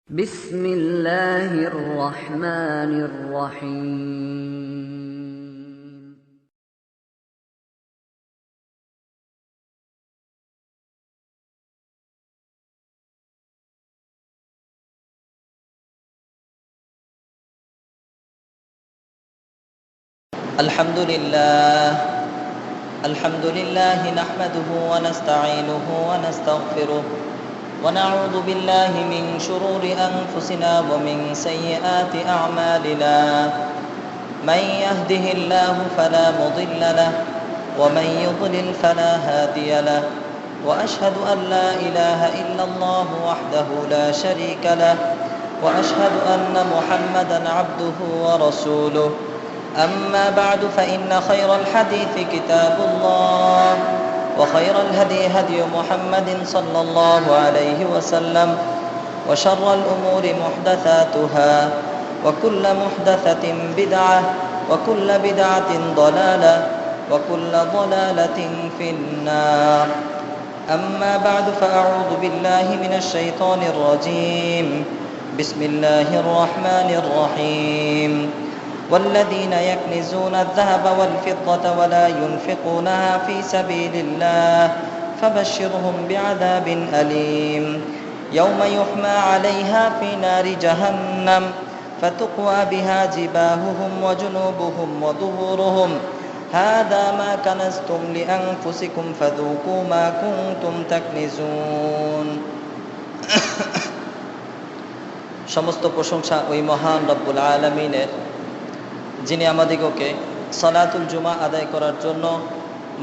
بسم الله الرحمن الرحيم الحمد لله نحمده ونستعينه ونستغفره ونعوذ بالله من شرور أنفسنا ومن سيئات أعمالنا من يهده الله فلا مضل له ومن يضلل فلا هادي له وأشهد أن لا إله إلا الله وحده لا شريك له وأشهد أن محمدًا عبده ورسوله أما بعد فإن خير الحديث كتاب الله وخير الهدي هدي محمد صلى الله عليه وسلم وشر الأمور محدثاتها وكل محدثة بدعة وكل بدعة ضلالة وكل ضلالة في النار أما بعد فأعوذ بالله من الشيطان الرجيم بسم الله الرحمن الرحيم والذين يكنزون الذهب والفضة ولا ينفقونها في سبيل الله فبشرهم بعذاب أليم يوم يحمى عليها في نار جهنم فتقوى بها جباههم وجنوبهم وظهورهم هذا ما كنزتم لأنفسكم فذوقوا ما كنتم تكنزون সমস্ত প্রশংসা ওই মহান রব্বুল আলামিনের, যিনি আমাদিগকে সালাতুল জুমা আদায় করার জন্য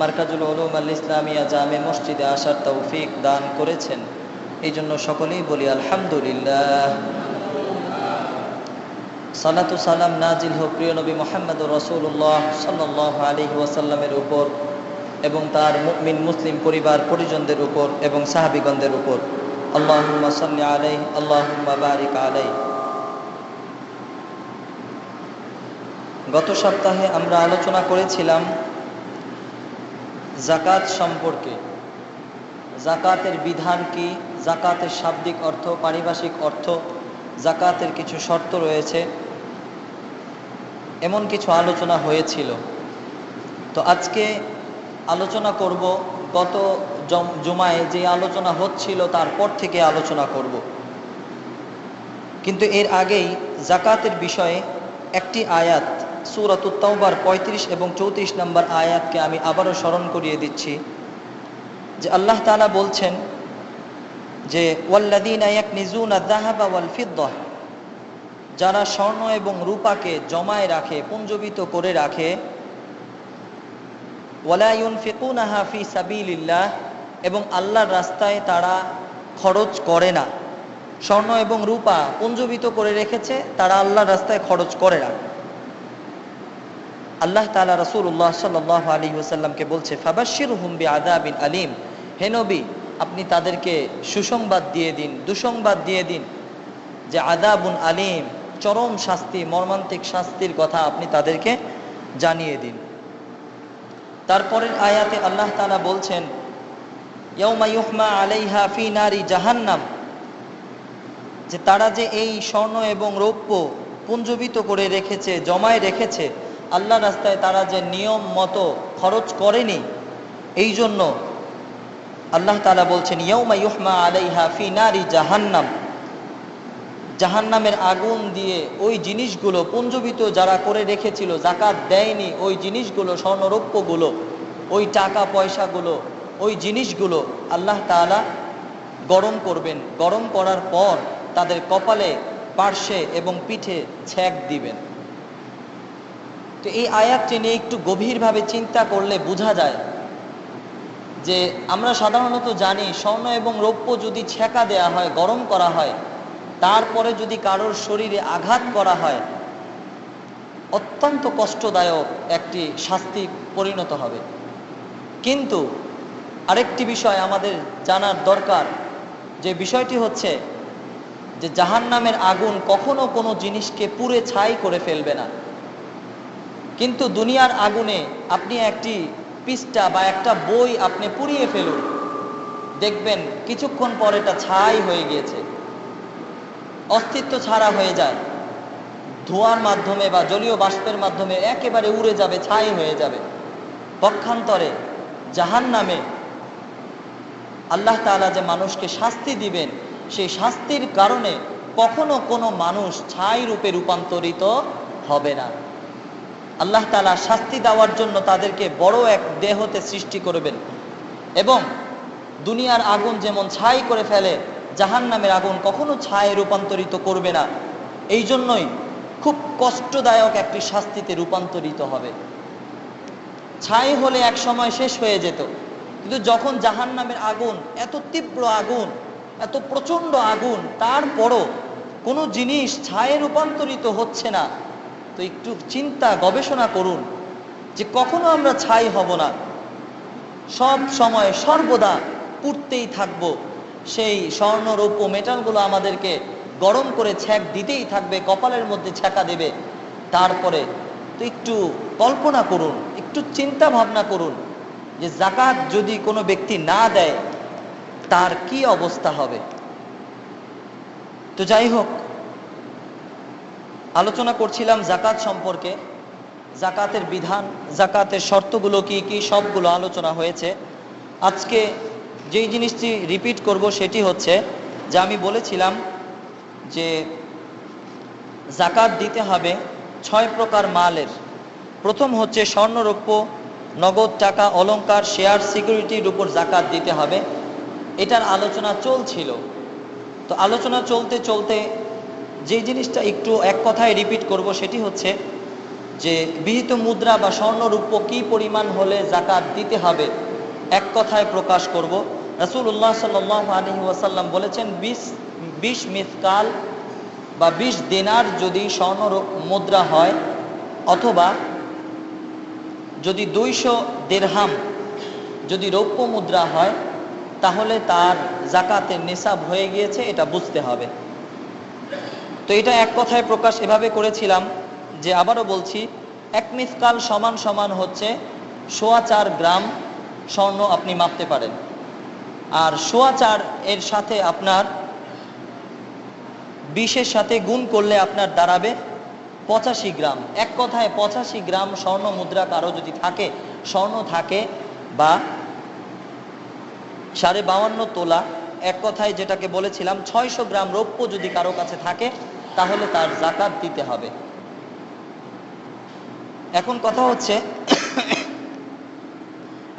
মারকাজুল উলুম আল ইসলামিয়া জামে মসজিদে আসার তৌফিক দান করেছেন। এই জন্য সকলেই বলি আলহামদুলিল্লাহ। সালাতু সালাম নাজিল হোক প্রিয় নবী মুহাম্মদুর রাসূলুল্লাহ সাল্লাল্লাহু আলাইহি ওয়াসাল্লামের উপর এবং তার মুমিন মুসলিম পরিবার পরিজনদের উপর এবং সাহাবীগণদের উপর। আল্লাহুম্মা সাল্লি আলাইহি আল্লাহুম্মা বারিক আলাইহি। গত সপ্তাহে আমরা আলোচনা করেছিলাম যাকাত সম্পর্কে। যাকাতের বিধান কি, যাকাতের শাব্দিক অর্থ, পারিভাষিক অর্থ, যাকাতের কিছু শর্ত রয়েছে, এমন কিছু আলোচনা হয়েছিল। তো আজকে আলোচনা করব গত জুমায় যে আলোচনা হচ্ছিল তারপর থেকে আলোচনা করব। কিন্তু এর আগেই যাকাতের বিষয়ে একটি আয়াত সূরাতুত তাওবার 35 এবং 34 নম্বর আয়াতকে আমি আবারও স্মরণ করিয়ে দিচ্ছি, যে আল্লাহ তাআলা বলছেন যে ওয়াল্লাযীনা ইয়াকনিজুনা আয-যাহাবা ওয়াল ফিদ্দা, যারা স্বর্ণ এবং রূপাকে জমায় রাখে, পুঞ্জীভূত করে রাখে, ওয়ালা ইউনফিকুনাহা ফি সাবিলিল্লাহ, এবং আল্লাহর রাস্তায় তারা খরচ করে না। স্বর্ণ এবং রূপা পুঞ্জীভূত করে রেখেছে, তারা আল্লাহর রাস্তায় খরচ করে না। আল্লাহ তাআলা রাসূলুল্লাহ সাল্লাল্লাহু আলাইহি ওয়াসাল্লামকে বলছে ফাবাশশিরহুম বিআযাবিন আলীম, হে নবী আপনি তাদেরকে সুসংবাদ দিয়ে দিন, দুঃসংবাদ দিয়ে দিন, যে আযাবুন আলীম, চরম শাস্তি, মর্মান্তিক শাস্তির কথা আপনি তাদেরকে জানিয়ে দিন। তারপরের আয়াতে আল্লাহ তাআলা বলছেন ইয়াউমা ইউহমা আলাইহা ফি নারি জাহান্নাম, যে তারা যে এই স্বর্ণ এবং রৌপ্য পুঞ্জীভূত করে রেখেছে, জমায় রেখেছে, আল্লাহ রাস্তায় তারা যে নিয়ম মতো খরচ করেনি, এই জন্য আল্লাহ তাআলা বলছেন ইয়াউমা ইউহমা আলাইহা ফি নারি জাহান্নাম, জাহান্নামের আগুন দিয়ে ওই জিনিসগুলো পুঞ্জীভূত যারা করে রেখেছিল, যাকাত দেয়নি, ওই জিনিসগুলো, স্বর্ণরৌপ্যগুলো, ওই টাকা পয়সাগুলো, ওই জিনিসগুলো আল্লাহ তাআলা গরম করবেন। গরম করার পর তাদের কপালে, পার্শ্বে এবং পিঠে ছ্যাঁক দিবেন। তো এই আয়াতটি নিয়ে একটু গভীরভাবে চিন্তা করলে বোঝা যায় যে আমরা সাধারণত জানি স্বর্ণ এবং রৌপ্য যদি ছ্যাঁকা দেয়া হয়, গরম করা হয়, তারপরে যদি কারোর শরীরে আঘাত করা হয়, অত্যন্ত কষ্টদায়ক একটি শাস্তি পরিণত হবে। কিন্তু আরেকটি বিষয় আমাদের জানার দরকার, যে বিষয়টি হচ্ছে যে জাহান্নামের আগুন কখনো কোনো জিনিসকে পুড়ে ছাই করে ফেলবে না। কিন্তু দুনিয়ার আগুনে আপনি একটি পৃষ্ঠা বা একটা বই আপনি পুড়িয়ে ফেলুন, দেখবেন কিছুক্ষণ পর এটা ছাই হয়ে গিয়েছে। অস্তিত্ব ছাড়া হয়ে যায়, ধোঁয়ার মাধ্যমে বা জলীয় বাষ্পের মাধ্যমে একেবারে উড়ে যাবে, ছাই হয়ে যাবে। পক্ষান্তরে জাহান্নামে আল্লাহ তাআলা যে মানুষকে শাস্তি দিবেন, সেই শাস্তির কারণে কখনো কোনো মানুষ ছাই রূপে রূপান্তরিত হবে না। আল্লাহ তাআলা শাস্তি দেওয়ার জন্য তাদেরকে বড় এক দেহতে সৃষ্টি করবেন, এবং দুনিয়ার আগুন যেমন ছাই করে ফেলে, জাহান্নামের আগুন কখনো ছায়ে রূপান্তরিত করবে না। এই জন্যই খুব কষ্টদায়ক একটি শাস্তিতে রূপান্তরিত হবে। ছাই হলে এক সময় শেষ হয়ে যেত, কিন্তু যখন জাহান্নামের আগুন এত তীব্র আগুন, এত প্রচন্ড আগুন, তারপরও কোনো জিনিস ছায়ে রূপান্তরিত হচ্ছে না, তো একটু চিন্তা গবেষণা করুন যে কখনো আমরা ছাই হব না, সব সময় সর্বদা পুড়তেই থাকবো। সেই স্বর্ণ রৌপ্য মেটালগুলো আমাদেরকে গরম করে ছ্যাঁক দিতেই থাকবে, কপালের মধ্যে ছ্যাঁকা দেবে। তারপরে তো একটু কল্পনা করুন, একটু চিন্তা ভাবনা করুন যে যাকাত যদি কোনো ব্যক্তি না দেয় তার কি অবস্থা হবে। তো যাই হোক, আলোচনা করছিলাম জাকাত সম্পর্কে, জাকাতের বিধান, জাকাতের শর্তগুলো কি কি, সবগুলো আলোচনা হয়েছে। আজকে যেই জিনিসটি রিপিট করব সেটি হচ্ছে যে আমি বলেছিলাম যে জাকাত দিতে হবে 6 প্রকার মালের। প্রথম হচ্ছে স্বর্ণরৌপ্য, নগদ টাকা, অলংকার, শেয়ার, সিকিউরিটির উপর জাকাত দিতে হবে। এটার আলোচনা চলছিল। তো আলোচনা চলতে চলতে যে জিনিসটা একটু এক কথায় রিপিট করব সেটি হচ্ছে যে বিহিত মুদ্রা বা স্বর্ণরৌপ্য কি পরিমাণ হলে জাকাত দিতে হবে, এক কথায় প্রকাশ করব। রাসূলুল্লাহ সাল্লাল্লাহু আলাইহি ওয়াসাল্লাম বলেছেন 20 মিসকাল বা 20 দিনার যদি স্বর্ণ মুদ্রা হয়, অথবা যদি 200 দিরহাম যদি রৌপ্য মুদ্রা হয়, তাহলে তার জাকাতের নিসাব হয়ে গিয়েছে, এটা বুঝতে হবে। তো এটা এক কথায় প্রকাশ এভাবে করেছিলাম যে, আবারও বলছি, 1 মিসকাল সমান সমান হচ্ছে 4.25 গ্রাম স্বর্ণ আপনি মাপতে পারেন। আর 4.25 এর সাথে আপনার 20-এর সাথে গুণ করলে আপনার দাঁড়াবে 85 গ্রাম। এক কথায় 85 গ্রাম স্বর্ণ মুদ্রা কারো যদি থাকে, স্বর্ণ থাকে, বা 52.5 তোলা, এক কথায় যেটাকে বলেছিলাম 600 গ্রাম রৌপ্য যদি কারো কাছে থাকে, তাহলে তার জাকাত দিতে হবে। এখন কথা হচ্ছে,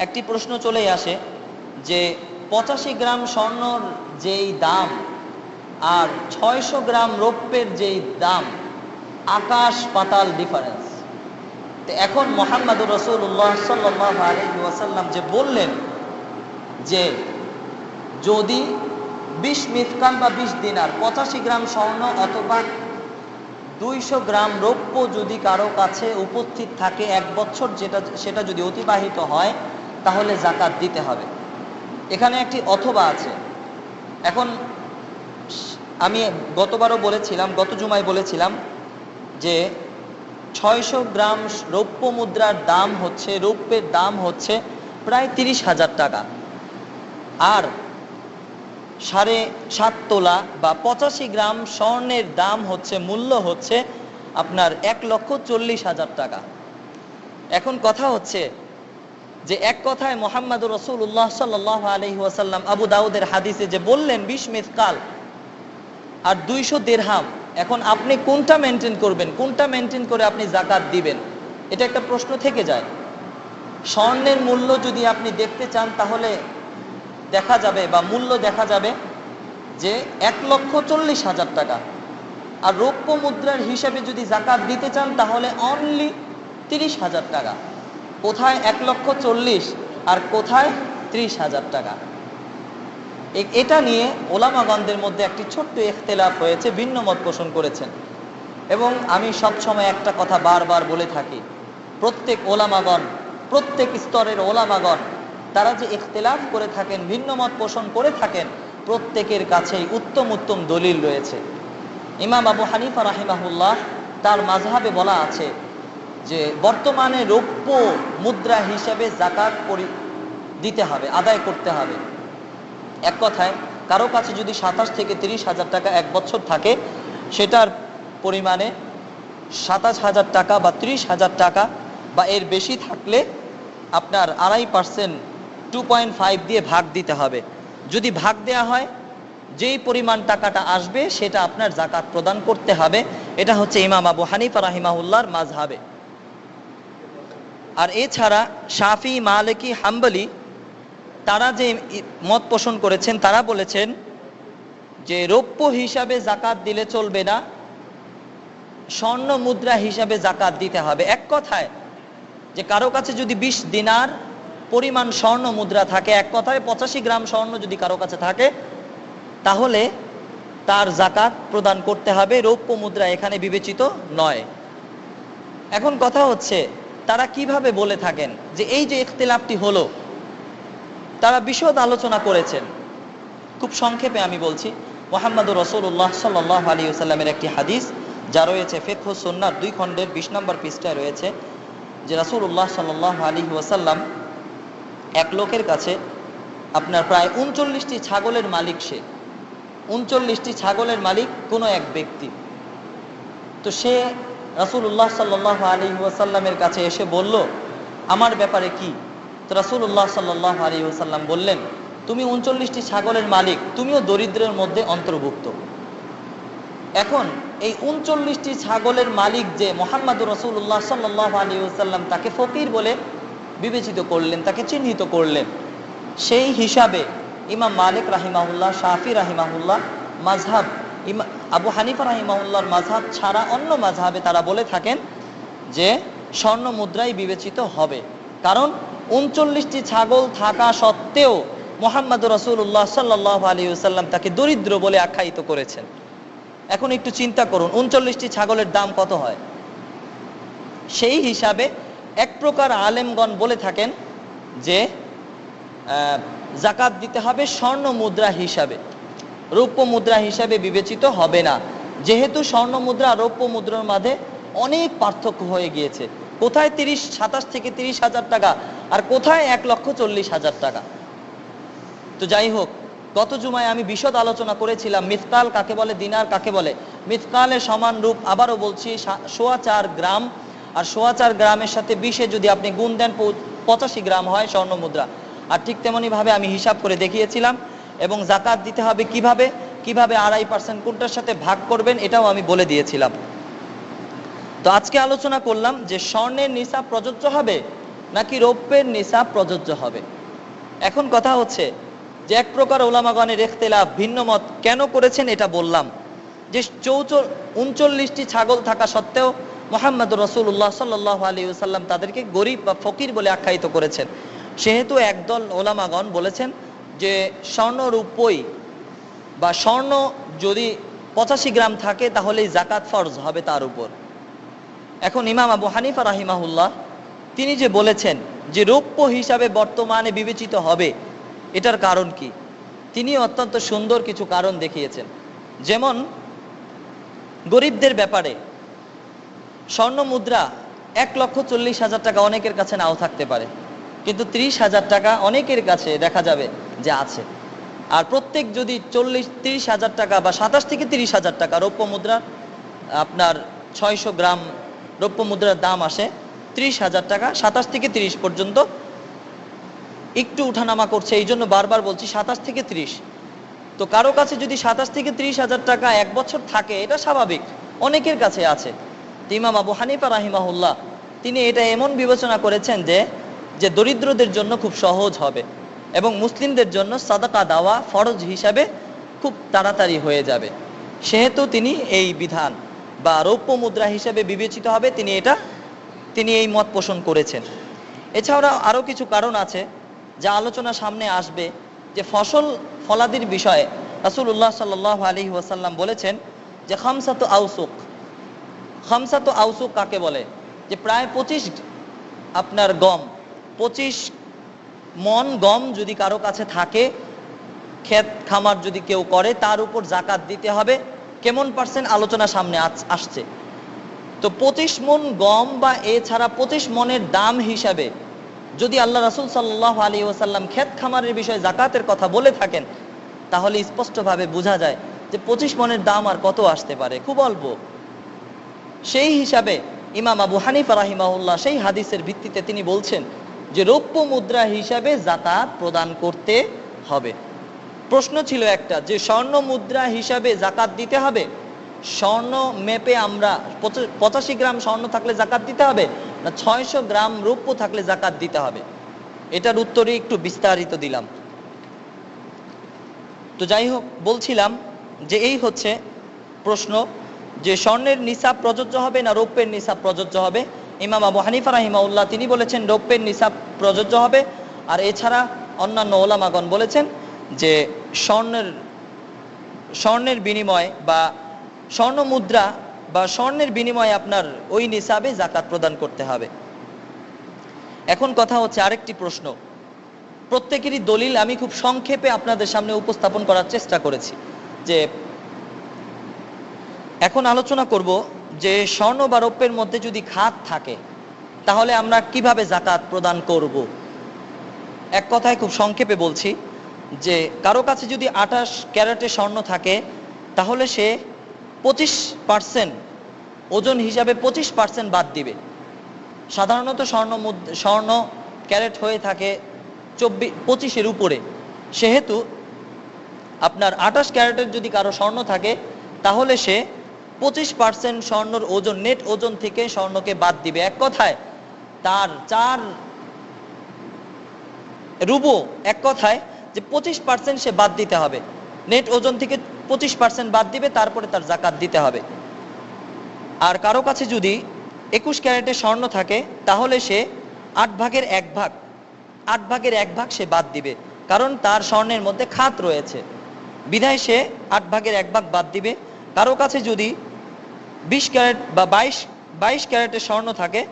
একটি প্রশ্ন চলেই আসে যে 85 গ্রাম স্বর্ণর যেই দাম আর 600 গ্রাম রৌপ্যের যেই দাম, আকাশ পাতাল ডিফারেন্স। তো এখন মুহাম্মদুর রাসূলুল্লাহ সাল্লাল্লাহু আলাইহি ওয়াসাল্লাম যে বললেন যে যদি 20 মিসকাল বা 20 দিনার, 85 গ্রাম স্বর্ণ অথবা 200 গ্রাম রৌপ্য যদি কারো কাছে উপস্থিত থাকে 1 বছর, সেটা যদি অতিবাহিত হয়, তাহলে জাকাত দিতে হবে। এখানে একটি অথবা আছে। এখন আমি গতবারও বলেছিলাম, গত জুমায় বলেছিলাম যে 600 গ্রাম রৌপ্য মুদ্রার দাম হচ্ছে, রৌপ্যের দাম হচ্ছে প্রায় 30,000 টাকা, আর 7.5 তোলা বা 85 গ্রাম স্বর্ণের দাম হচ্ছে, মূল্য হচ্ছে আপনার 1,40,000 টাকা। এখন কথা হচ্ছে যে এক কথায় মুহাম্মদুর রাসূলুল্লাহ সাল্লাল্লাহু আলাইহি ওয়াসাল্লাম আবু দাউদের হাদিসে যে বললেন 20 মিসকাল আর 200 দিরহাম, এখন আপনি কোনটা মেনটেন করবেন, কোনটা মেনটেন করে আপনি জাকাত দিবেন, এটা একটা প্রশ্ন থেকে যায়। স্বর্ণের মূল্য যদি আপনি দেখতে চান, তাহলে দেখা যাবে বা মূল্য দেখা যাবে যে 1,40,000 টাকা। আর রৌপ্য মুদ্রার হিসাবে যদি জাকাত দিতে চান, তাহলে অনলি 30,000 টাকা। কোথায় 1,40,000 আর কোথায় 30,000 টাকা। এটা নিয়ে ওলামাগণদের মধ্যে একটি ছোট্ট ইখতিলাফ হয়েছে, ভিন্ন মত পোষণ করেছেন। এবং আমি সবসময় একটা কথা বারবার বলে থাকি, প্রত্যেক ওলামাগণ, প্রত্যেক স্তরের ওলামাগণ, তারা যে ইখতিলাফ করে থাকেন, ভিন্ন মত পোষণ করে থাকেন, প্রত্যেকের কাছেই উত্তম উত্তম দলিল রয়েছে। ইমাম আবু হানিফা রাহিমাহুল্লাহ, তার মাযহাবে বলা আছে যে বর্তমানে রৌপ্য মুদ্রা হিসেবে জাকাত দিতে হবে, আদায় করতে হবে। এক কথায় কারো কাছে যদি 27 থেকে 30,000 টাকা 1 বছর থাকে, সেটার পরিমাণে ২৭,০০০ টাকা বা ৩০,০০০ টাকা বা এর বেশি থাকলে আপনার ২.৫% 2.5 দিয়ে ভাগ দিতে হবে। যদি ভাগ দেয়া হয়, যেই পরিমাণ টাকাটা আসবে সেটা আপনার যাকাত প্রদান করতে হবে। এটা হচ্ছে ইমাম আবু হানিফা রাহিমাহুল্লাহর মাযহাবে। আর এছাড়া শাফি, মালিকি, হাম্বলি তারা যে মত পোষণ করেছেন, তারা বলেছেন যে রৌপ্য হিসাবে যাকাত দিলে চলবে না, স্বর্ণ মুদ্রা হিসাবে যাকাত দিতে হবে। এক কথায় যে কারো কাছে যদি 20 দিনার পরিমাণ স্বর্ণ মুদ্রা থাকে, এক কথায় 85 গ্রাম স্বর্ণ যদি কারো কাছে থাকে, তাহলে তার যাকাত প্রদান করতে হবে। রৌপ্য মুদ্রা এখানে বিবেচিত নয়। এখন কথা হচ্ছে তারা কিভাবে বলে থাকেন যে এই যে ইখতিলাফটি হলো, তারা বিশদ আলোচনা করেছেন। খুব সংক্ষেপে আমি বলছি, মুহাম্মদুর রাসূলুল্লাহ সাল্লাল্লাহু আলাইহি ওয়াসাল্লামের একটি হাদিস যা রয়েছে ফিকহ সুন্নাহর 2 খণ্ডের 20 নম্বর পৃষ্ঠায় রয়েছে যে রাসূলুল্লাহ সাল্লাল্লাহু আলাইহি ওয়াসাল্লাম এক লোকের কাছে আপনার প্রায় 39টি ছাগলের মালিক, সে 39টি ছাগলের মালিক কোনো এক ব্যক্তি। তো সে রাসূলুল্লাহ সাল্লাল্লাহু আলাইহি ওয়াসাল্লামের কাছে এসে বলল, আমার ব্যাপারে কি? তো রাসূলুল্লাহ সাল্লাল্লাহু আলাইহি ওয়াসাল্লাম বললেন, তুমি 39টি ছাগলের মালিক, তুমিও দরিদ্রের মধ্যে অন্তর্ভুক্ত। এখন এই 39টি ছাগলের মালিক যে মুহাম্মদুর রাসূলুল্লাহ সাল্লাল্লাহু আলাইহি ওয়াসাল্লাম তাকে ফকির বলে বিবেচিত করলেন, তাকে চিহ্নিত করলেন। সেই হিসাবে ইমাম মালিক রাহিমাহুল্লাহ, শাফি রাহিমাহুল্লাহ মাযহাব, আবু হানিফা রাহিমাহুল্লাহর মাযহাব ছাড়া অন্য মাযহাবে তারা বলে থাকেন যে স্বর্ণ মুদ্রাই বিবেচিত হবে। কারণ 39টি ছাগল থাকা সত্ত্বেও মুহাম্মদুর রাসূলুল্লাহ সাল্লাল্লাহু আলাইহি ওয়াসাল্লাম তাকে দরিদ্র বলে আখ্যায়িত করেছেন। এখন একটু চিন্তা করুন 39টি ছাগলের দাম কত হয়। সেই হিসাবে এক প্রকার আলেমগণ বলে থাকেন যে যাকাত দিতে হবে স্বর্ণ মুদ্রা হিসাবে, রৌপ্য মুদ্রা হিসাবে বিবেচিত হবে না। যেহেতু স্বর্ণ মুদ্রা আর রৌপ্য মুদ্রার মাঝে অনেক পার্থক্য হয়ে গিয়েছে, কোথায় 27 থেকে 30,000 টাকা আর কোথায় 1,40,000 টাকা। তো যাই হোক, গত জুমায় আমি বিশদ আলোচনা করেছিলাম মিসকাল কাকে বলে, দিনার কাকে বলে। মিসকালের সমান রূপ আবারও বলছি 4.25 গ্রাম, আর 4.25 গ্রামের সাথে 20 যদি আপনি গুণ দেন 85 গ্রাম হয় স্বর্ণ মুদ্রা। আর ঠিক তেমনি ভাবে আমি হিসাব করে দেখিয়েছিলাম, এবং যাকাত দিতে হবে কিভাবে, 2.5% কোনটার সাথে ভাগ করবেন এটাও আমি বলে দিয়েছিলাম। তো আজকে আলোচনা করলাম যে স্বর্ণের নিসাব প্রযোজ্য হবে নাকি রৌপ্যের নিসাব প্রযোজ্য হবে। এখন কথা হচ্ছে যে এক প্রকার উলামাগণের ইখতিলাফ, ভিন্ন মত কেন করেছেন এটা বললাম, যে 39টি ছাগল থাকা সত্ত্বেও মুহাম্মদুর রাসূলুল্লাহ সাল্লাল্লাহু আলাইহি ওয়াসাল্লাম তাদেরকে গরিব বা ফকির বলে আখ্যায়িত করেছেন। সেহেতু একদল উলামাগণ বলেছেন যে স্বর্ণ রূপই বা স্বর্ণ যদি 85 গ্রাম থাকে তাহলেই যাকাত ফরজ হবে তার উপর। এখন ইমাম আবু হানিফা রাহিমাহুল্লাহ তিনি যে বলেছেন যে রৌপ্য হিসাবে বর্তমানে বিবেচিত হবে, এটার কারণ কি? তিনি অত্যন্ত সুন্দর কিছু কারণ দেখিয়েছেন। যেমন গরিবদের ব্যাপারে স্বর্ণ মুদ্রা 1,40,000 টাকা অনেকের কাছে নাও থাকতে পারে, কিন্তু 30,000 টাকা অনেকের কাছে দেখা যাবে যে আছে। আর প্রত্যেক যদি 30,000 টাকা বা 27 থেকে 30,000 টাকা রৌপ্য মুদ্রা, আপনার 600 গ্রাম রৌপ্য মুদ্রার দাম আসে 30,000 টাকা, 27 থেকে 30 পর্যন্ত একটু উঠানামা করছে, এই জন্য বারবার বলছি 27 থেকে 30। তো কারো কাছে যদি 27 থেকে 30,000 টাকা এক বছর থাকে, এটা স্বাভাবিক, অনেকের কাছে আছে। ইমাম আবু হানিফা রাহিমাহুল্লাহ তিনি এটা এমন বিবেচনা করেছেন যে দরিদ্রদের জন্য খুব সহজ হবে এবং মুসলিমদের জন্য সাদাকা দেওয়া ফরজ হিসাবে খুব তাড়াতাড়ি হয়ে যাবে। সেহেতু তিনি এই বিধান বা রৌপ্য মুদ্রা হিসাবে বিবেচিত হবে, তিনি এই মত পোষণ করেছেন। এছাড়াও আরও কিছু কারণ আছে যা আলোচনা সামনে আসবে, যে ফলাদির বিষয়ে রাসূলুল্লাহ সাল্লাল্লাহু আলাইহি ওয়াসাল্লাম বলেছেন যে খামসাতু আউসুক কাকে বলে, যে প্রায় 25 আপনার গম, 25 মন গম যদি কারো কাছে থাকে, ক্ষেত খামার যদি কেউ করে, তার উপর যাকাত দিতে হবে। কেমন পার্সেন্ট আলোচনা সামনে আসছে। তো 25 মন গম বা এছাড়া 25 মনের দাম হিসাবে যদি আল্লাহ রাসূল সাল্লাল্লাহু আলাইহি ওয়াসাল্লাম ক্ষেত খামারের বিষয়ে যাকাতের কথা বলে থাকেন, তাহলে স্পষ্টভাবে বোঝা যায় যে 25 মনের দাম আর কত আসতে পারে, খুব অল্প। সেই হিসাবে ইমাম আবু হানিফা রাহিমাহুল্লাহ সেই হাদিসের ভিত্তিতে তিনি বলছেন যে রৌপ্য মুদ্রা হিসাবে যাকাত প্রদান করতে হবে। প্রশ্ন ছিল একটা, যে স্বর্ণ মুদ্রা হিসাবে যাকাত দিতে হবে, স্বর্ণ মেপে আমরা 85 গ্রাম স্বর্ণ থাকলে যাকাত দিতে হবে, না 600 গ্রাম রৌপ্য থাকলে যাকাত দিতে হবে? এটার উত্তরে একটু বিস্তারিত দিলাম। তো যাই হোক, বলছিলাম যে এই হচ্ছে প্রশ্ন, যে স্বর্ণের নিসাব প্রযোজ্য হবে না রৌপ্যের নিসাব প্রযোজ্য হবে। ইমাম আবু হানিফা রাহিমাহুল্লাহ তিনি বলেছেন রৌপ্যের নিসাব প্রযোজ্য হবে, আর এছাড়া অন্যান্য ওলামাগণ বলেছেন যে স্বর্ণের বিনিময়ে বা স্বর্ণ মুদ্রা বা স্বর্ণের বিনিময়ে আপনার ওই নিসাবে যাকাত প্রদান করতে হবে। এখন কথা হচ্ছে আরেকটি প্রশ্ন, প্রত্যেকেরই দলিল আমি খুব সংক্ষেপে আপনাদের সামনে উপস্থাপন করার চেষ্টা করেছি। যে এখন আলোচনা করব যে স্বর্ণ বা রৌপ্যের মধ্যে যদি খাত থাকে তাহলে আমরা কিভাবে যাকাত প্রদান করব। এক কথায় খুব সংক্ষেপে বলছি যে কারো কাছে যদি 28 ক্যারেটের স্বর্ণ থাকে তাহলে সে 25% ওজন হিসাবে 25% বাদ দিবে। সাধারণত স্বর্ণ ক্যারেট হয়ে থাকে 25-এর উপরে, সেহেতু আপনার 28 ক্যারেটের যদি কারো স্বর্ণ থাকে তাহলে সে 25% স্বর্ণর ওজন, নেট ওজন থেকে স্বর্ণকে বাদ দিবে। এক কথায় তার 4 রুবো, এক কথায় যে 25% সে বাদ দিতে হবে, নেট ওজন থেকে 25% বাদ দিবে, তারপরে তার যাকাত দিতে হবে। আর কারো কাছে যদি 21 ক্যারেটের স্বর্ণ থাকে তাহলে সে 8 ভাগের 1 ভাগ সে বাদ দিবে, কারণ তার স্বর্ণের মধ্যে খাত রয়েছে, বিধায় সে 8 ভাগের 1 ভাগ বাদ দিবে। কারো কাছে যদি 20 ক্যারেট বা 22 ক্যারেটের স্বর্ণ থাকে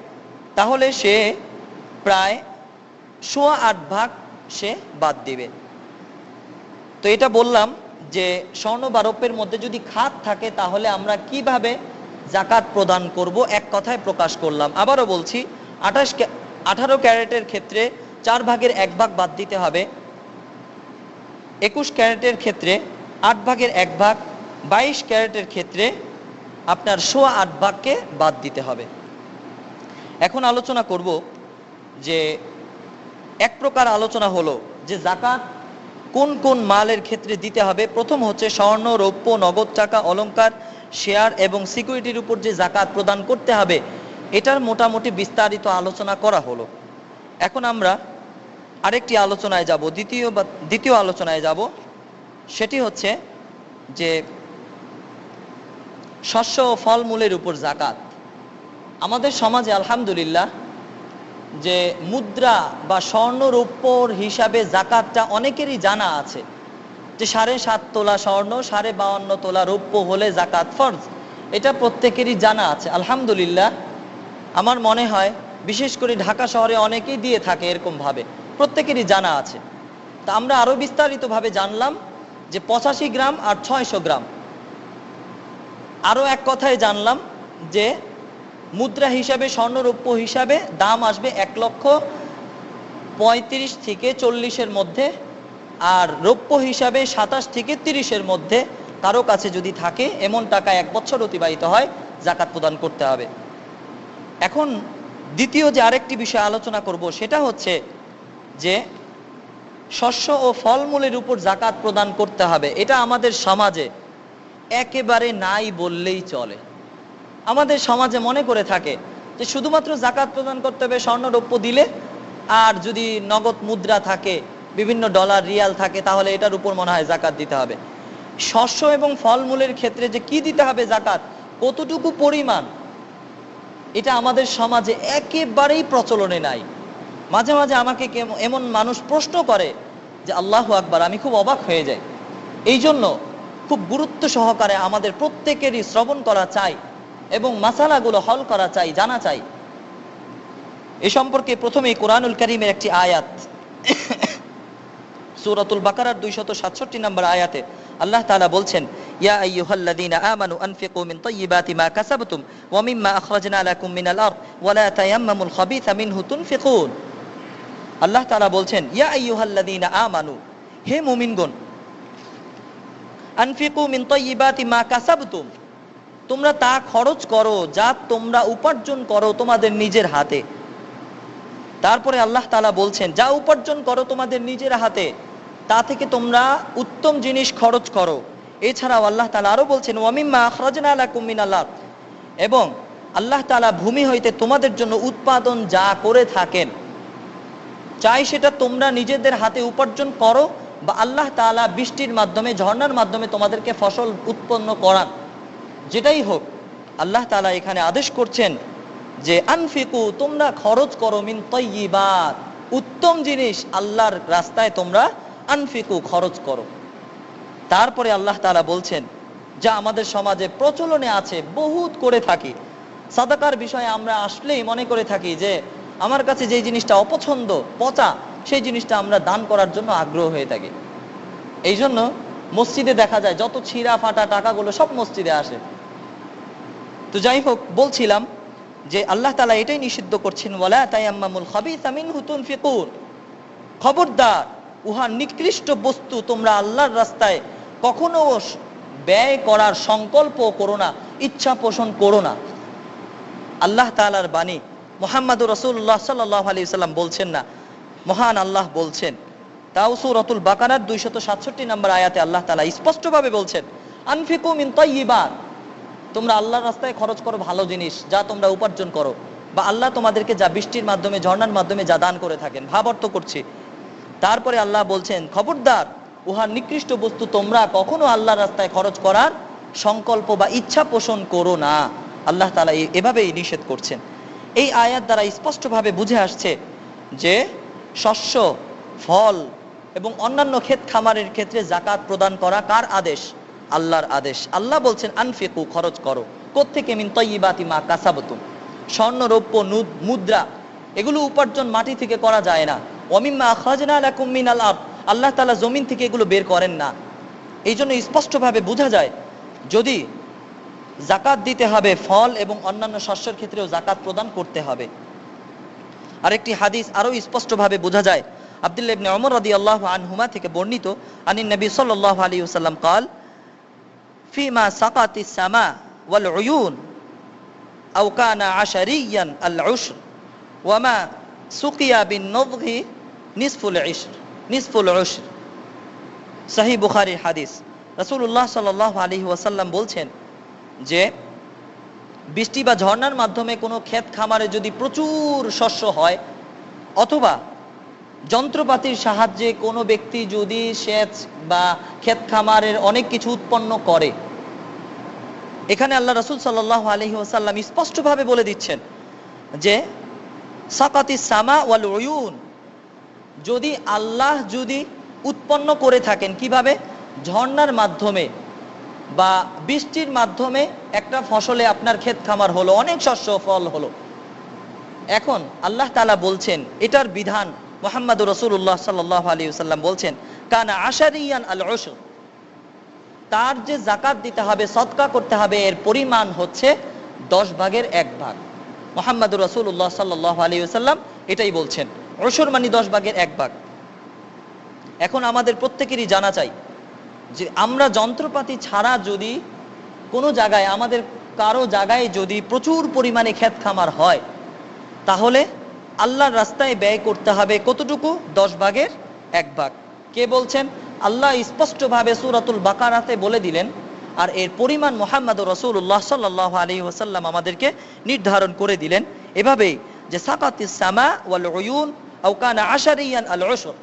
তাহলে সে প্রায় 8.25 ভাগ সে বাদ দিবে। তো এটা বললাম যে স্বর্ণ বা রৌপ্যের মধ্যে যদি খাত থাকে তাহলে আমরা কিভাবে যাকাত প্রদান করব, এক কথায় প্রকাশ করলাম। আবারও বলছি, 18 ক্যারেটের ক্ষেত্রে 4 ভাগের 1 ভাগ বাদ দিতে হবে, 21 ক্যারেটের ক্ষেত্রে 8 ভাগের 1 ভাগ, 22 ক্যারেটের ক্ষেত্রে আপনার 8.25 ভাগকে বাদ দিতে হবে। এখন আলোচনা করব যে এক প্রকার আলোচনা হলো যে যাকাত কোন কোন মালের ক্ষেত্রে দিতে হবে। প্রথম হচ্ছে স্বর্ণ, রৌপ্য, নগদ টাকা, অলংকার, শেয়ার এবং সিকিউরিটির উপর যে যাকাত প্রদান করতে হবে, এটার মোটামুটি বিস্তারিত আলোচনা করা হলো। এখন আমরা আরেকটি আলোচনায় যাব, দ্বিতীয় আলোচনায় যাব। সেটি হচ্ছে যে শস্য ও ফলমূলের উপর যাকাত। আমাদের সমাজে আলহামদুলিল্লাহ যে মুদ্রা বা স্বর্ণ রৌপ্যর হিসাবে যাকাতটা অনেকেরই জানা আছে, যে 7.5 তোলা স্বর্ণ, 52.5 তোলা রৌপ্য হলে যাকাত ফরজ, এটা প্রত্যেকেরই জানা আছে আলহামদুলিল্লাহ। আমার মনে হয় বিশেষ করে ঢাকা শহরে অনেকেই দিয়ে থাকে এরকম ভাবে, প্রত্যেকেরই জানা আছে। তা আমরা আরো বিস্তারিতভাবে জানলাম যে 85 গ্রাম আর 600 গ্রাম। আরো এক কথায় জানলাম যে মুদ্রা হিসাবে স্বর্ণ রৌপ্য হিসাবে দাম আসবে 1,35,000 থেকে 40-এর মধ্যে, আর রৌপ্য হিসাবে 27 থেকে 30-এর মধ্যে কারো কাছে যদি থাকে, এমন টাকা 1 বছর অতিবাহিত হয়, যাকাত প্রদান করতে হবে। এখন দ্বিতীয় যে আরেকটি বিষয় আলোচনা করব সেটা হচ্ছে যে শস্য ও ফলমূলের উপর যাকাত প্রদান করতে হবে। এটা আমাদের সমাজে একেবারে নাই বললেই চলে। আমাদের সমাজে মনে করে থাকে যে শুধুমাত্র যাকাত প্রদান করতে হবে স্বর্ণ রৌপ্য দিলে, আর যদি নগদ মুদ্রা থাকে, বিভিন্ন ডলার রিয়াল থাকে, তাহলে এটার উপর মনে হয় যাকাত দিতে হবে। শস্য এবং ফলমূলের ক্ষেত্রে যে কি দিতে হবে যাকাত, কতটুকু পরিমাণ, এটা আমাদের সমাজে একেবারেই প্রচলনে নাই। মাঝে মাঝে আমাকে এমন মানুষ প্রশ্ন করে যে আল্লাহু আকবার, আমি খুব অবাক হয়ে যাই। এই জন্য খুব গুরুত্ব সহকারে আমাদের প্রত্যেকেরই শ্রবণ করা চাই এবং মাসালাগুলো হল করা চাই, জানা চাই। এ সম্পর্কে প্রথমেই কোরআনুল কারীমের একটি আয়াত, সূরাতুল বাকারার 267 নম্বর আয়াতে আল্লাহ তাআলা বলছেন, ইয়া আইয়ুহাল্লাযীনা আমানু আনফিকু মিন তাইয়্যিবাতি মা কাসাবতুম ওয়া মিম্মা আখরাজনা লাকুম মিনাল আরদ ওয়া লা তায়াম্মামুল খাবিসা মিনহু তুনফিকুন। আল্লাহ তাআলা বলছেন, ইয়া আইয়ুহাল্লাযীনা আমানু, হে মুমিনগণ, আনফিকু মিন তাইয়্যিবাতি মা কাসাবতুম, তোমরা তা খরচ করো যা তোমরা উপার্জন করো তোমাদের নিজের হাতে। তারপরে আল্লাহ তাআলা বলছেন, যা উপার্জন করো তোমাদের নিজের হাতে তা থেকে তোমরা উত্তম জিনিস খরচ করো। এছাড়াও আল্লাহ তাআলা আরো বলছেন, ওয়া মিম্মা আখরাজনা লাকুম মিনাল আরদ, এবং আল্লাহ তাআলা ভূমি হইতে তোমাদের জন্য উৎপাদন যা করে থাকেন, চাই সেটা তোমরা নিজেদের হাতে উপার্জন করো বা আল্লাহ তাআলা বৃষ্টির মাধ্যমে, ঝর্ণার মাধ্যমে তোমাদেরকে ফসল উৎপন্ন করান, যেটাই হোক আল্লাহ তাআলা এখানে আদেশ করছেন যে আনফিকু, তোমরা খরচ করো, মিন তাইয়্যিবাত, উত্তম জিনিস আল্লাহর রাস্তায় তোমরা আনফিকু খরচ করো। তারপরে আল্লাহ তাআলা বলছেন, যা আমাদের সমাজে প্রচলনে আছে, বহুত করে থাকি, সাদাকার বিষয়ে আমরা আসলেই মনে করে থাকি যে আমার কাছে যে জিনিসটা অপছন্দ, পচা, সেই জিনিসটা আমরা দান করার জন্য আগ্রহ হয়ে থাকি। এই জন্য মসজিদে দেখা যায় যত ছিঁড়া ফাটা টাকাগুলো সব মসজিদে আসে। তো যাই হোক, বলছিলাম যে আল্লাহ তাআলা এটাই নিষিদ্ধ করছেন, ওয়ালা তায়াম্মামুল খাবিসা মিনহু তুনফিকুন, খবরদার উহা নিকৃষ্ট বস্তু তোমরা আল্লাহর রাস্তায় কখনো ব্যয় করার সংকল্প করো না, ইচ্ছা পোষণ করো না। আল্লাহ তাআলার বাণী, মুহাম্মদুর রাসূলুল্লাহ সাল্লাল্লাহু আলাইহি ওয়াসাল্লাম বলছেন না, মহান আল্লাহ বলছেন। তাও সূরাতুল বাকারার 267 নম্বর আয়াতে আল্লাহ তাআলা স্পষ্টভাবে বলছেন, আনফিকু মিন তাইয়্যিবাত, তোমরা আল্লাহর রাস্তায় খরচ করো ভালো জিনিস যা তোমরা উপার্জন করো, বা আল্লাহ তোমাদেরকে যা বৃষ্টির মাধ্যমে, ঝর্ণার মাধ্যমে যা দান করে থাকেন। ভাব অর্থ করছি। তারপরে আল্লাহ বলছেন, খবরদার উহার নিকৃষ্ট বস্তু তোমরা কখনো আল্লাহর রাস্তায় খরচ করার সংকল্প বা ইচ্ছা পোষণ করো না। আল্লাহ তাআলা এভাবেই নিষেধ করছেন। এই আয়াত দ্বারা স্পষ্টভাবে বুঝে আসছে যে শস্য, ফল এবং অন্যান্য ক্ষেত খামারের ক্ষেত্রে যাকাত প্রদান করা কার আদেশ? আল্লাহর আদেশ। আল্লাহ বলছেন আনফিকু, খরচ করো। কোত্থেকে? মিন তাইয়্যিবাতি মা কাসাবতুম, স্বর্ণ, রৌপ্য, মুদ্রা, এগুলো উপার্জন মাটি থেকে করা যায় না। ওয়া মিম্মা আখরাজনা লাকুম মিনাল আরদ, আল্লাহ তাআলা জমিন থেকে এগুলো বের করেন না। এই জন্য স্পষ্টভাবে বোঝা যায় যদি যাকাত দিতে হবে, ফল এবং অন্যান্য শস্যের ক্ষেত্রেও যাকাত প্রদান করতে হবে। আরেকটি হাদিস আরো স্পষ্টভাবে বোঝা যায়, আব্দুল্লাহ ইবনে ওমর রাদিয়াল্লাহু আনহুমা থেকে বর্ণিত, আনিন নবী সাল্লাল্লাহু আলাইহি ওয়াসাল্লাম قال فيما سقط السماء والعيون أو كان عشريا العشر وما سقي بالنضغ نصف العشر। সহিহ বুখারীর হাদিস। রাসূলুল্লাহ সাল্লাল্লাহু আলাইহি ওয়াসাল্লাম বলছেন যে বৃষ্টি বা ঝর্ণার মাধ্যমে কোনো ক্ষেত খামারে যদি প্রচুর শস্য হয়, অথবা যন্ত্রপাতির সাহায্যে কোনো ব্যক্তি যদি সেচ বা ক্ষেত খামারের অনেক কিছু উৎপন্ন করে, এখানে আল্লাহ রাসূল সাল্লাল্লাহু আলাইহি ওয়াসাল্লাম স্পষ্টভাবে বলে দিচ্ছেন যে সাকাতিস সামা ওয়াল উয়ুন, যদি আল্লাহ যদি উৎপন্ন করে থাকেন, কিভাবে? ঝর্ণার মাধ্যমে বা বৃষ্টির মাধ্যমে একটা ফসলে আপনার ক্ষেত খামার হলো, অনেক শস্য ফল হলো। এখন আল্লাহ তাআলা বলছেন, এটার বিধান মুহাম্মদুর রাসূলুল্লাহ সাল্লাল্লাহু আলাইহি ওয়াসাল্লাম বলছেন, কানা আশারিয়ান আল উশর, তার যে যাকাত দিতে হবে, সদকা করতে হবে, এর পরিমাণ হচ্ছে 10 ভাগের 1 ভাগ। মুহাম্মদুর রাসূলুল্লাহ সাল্লাল্লাহু আলাইহি ওয়াসাল্লাম এটাই বলছেন, উশর মানে 10 ভাগের 1 ভাগ। এখন আমাদের প্রত্যেকেরই জানা চাই যে আমরা যন্ত্রপাতি ছাড়া যদি কোনো জায়গায়, আমাদের কারো জায়গায় যদি প্রচুর পরিমাণে ক্ষেত খামার হয়, তাহলে আল্লাহর রাস্তায় ব্যয় করতে হবে কতটুকু? 10 ভাগের 1 ভাগ। কে বলছেন? আল্লাহ স্পষ্টভাবে সূরাতুল বাকারাতে বলে দিলেন, আর এর পরিমাণ মুহাম্মদুর রাসূলুল্লাহ সাল্লাল্লাহু আলাইহি ওয়াসাল্লাম আমাদেরকে নির্ধারণ করে দিলেন এভাবেই, যে সাকাতিস সামা ওয়াল উয়ুন আও কানা আশারিয়ান আল উশর।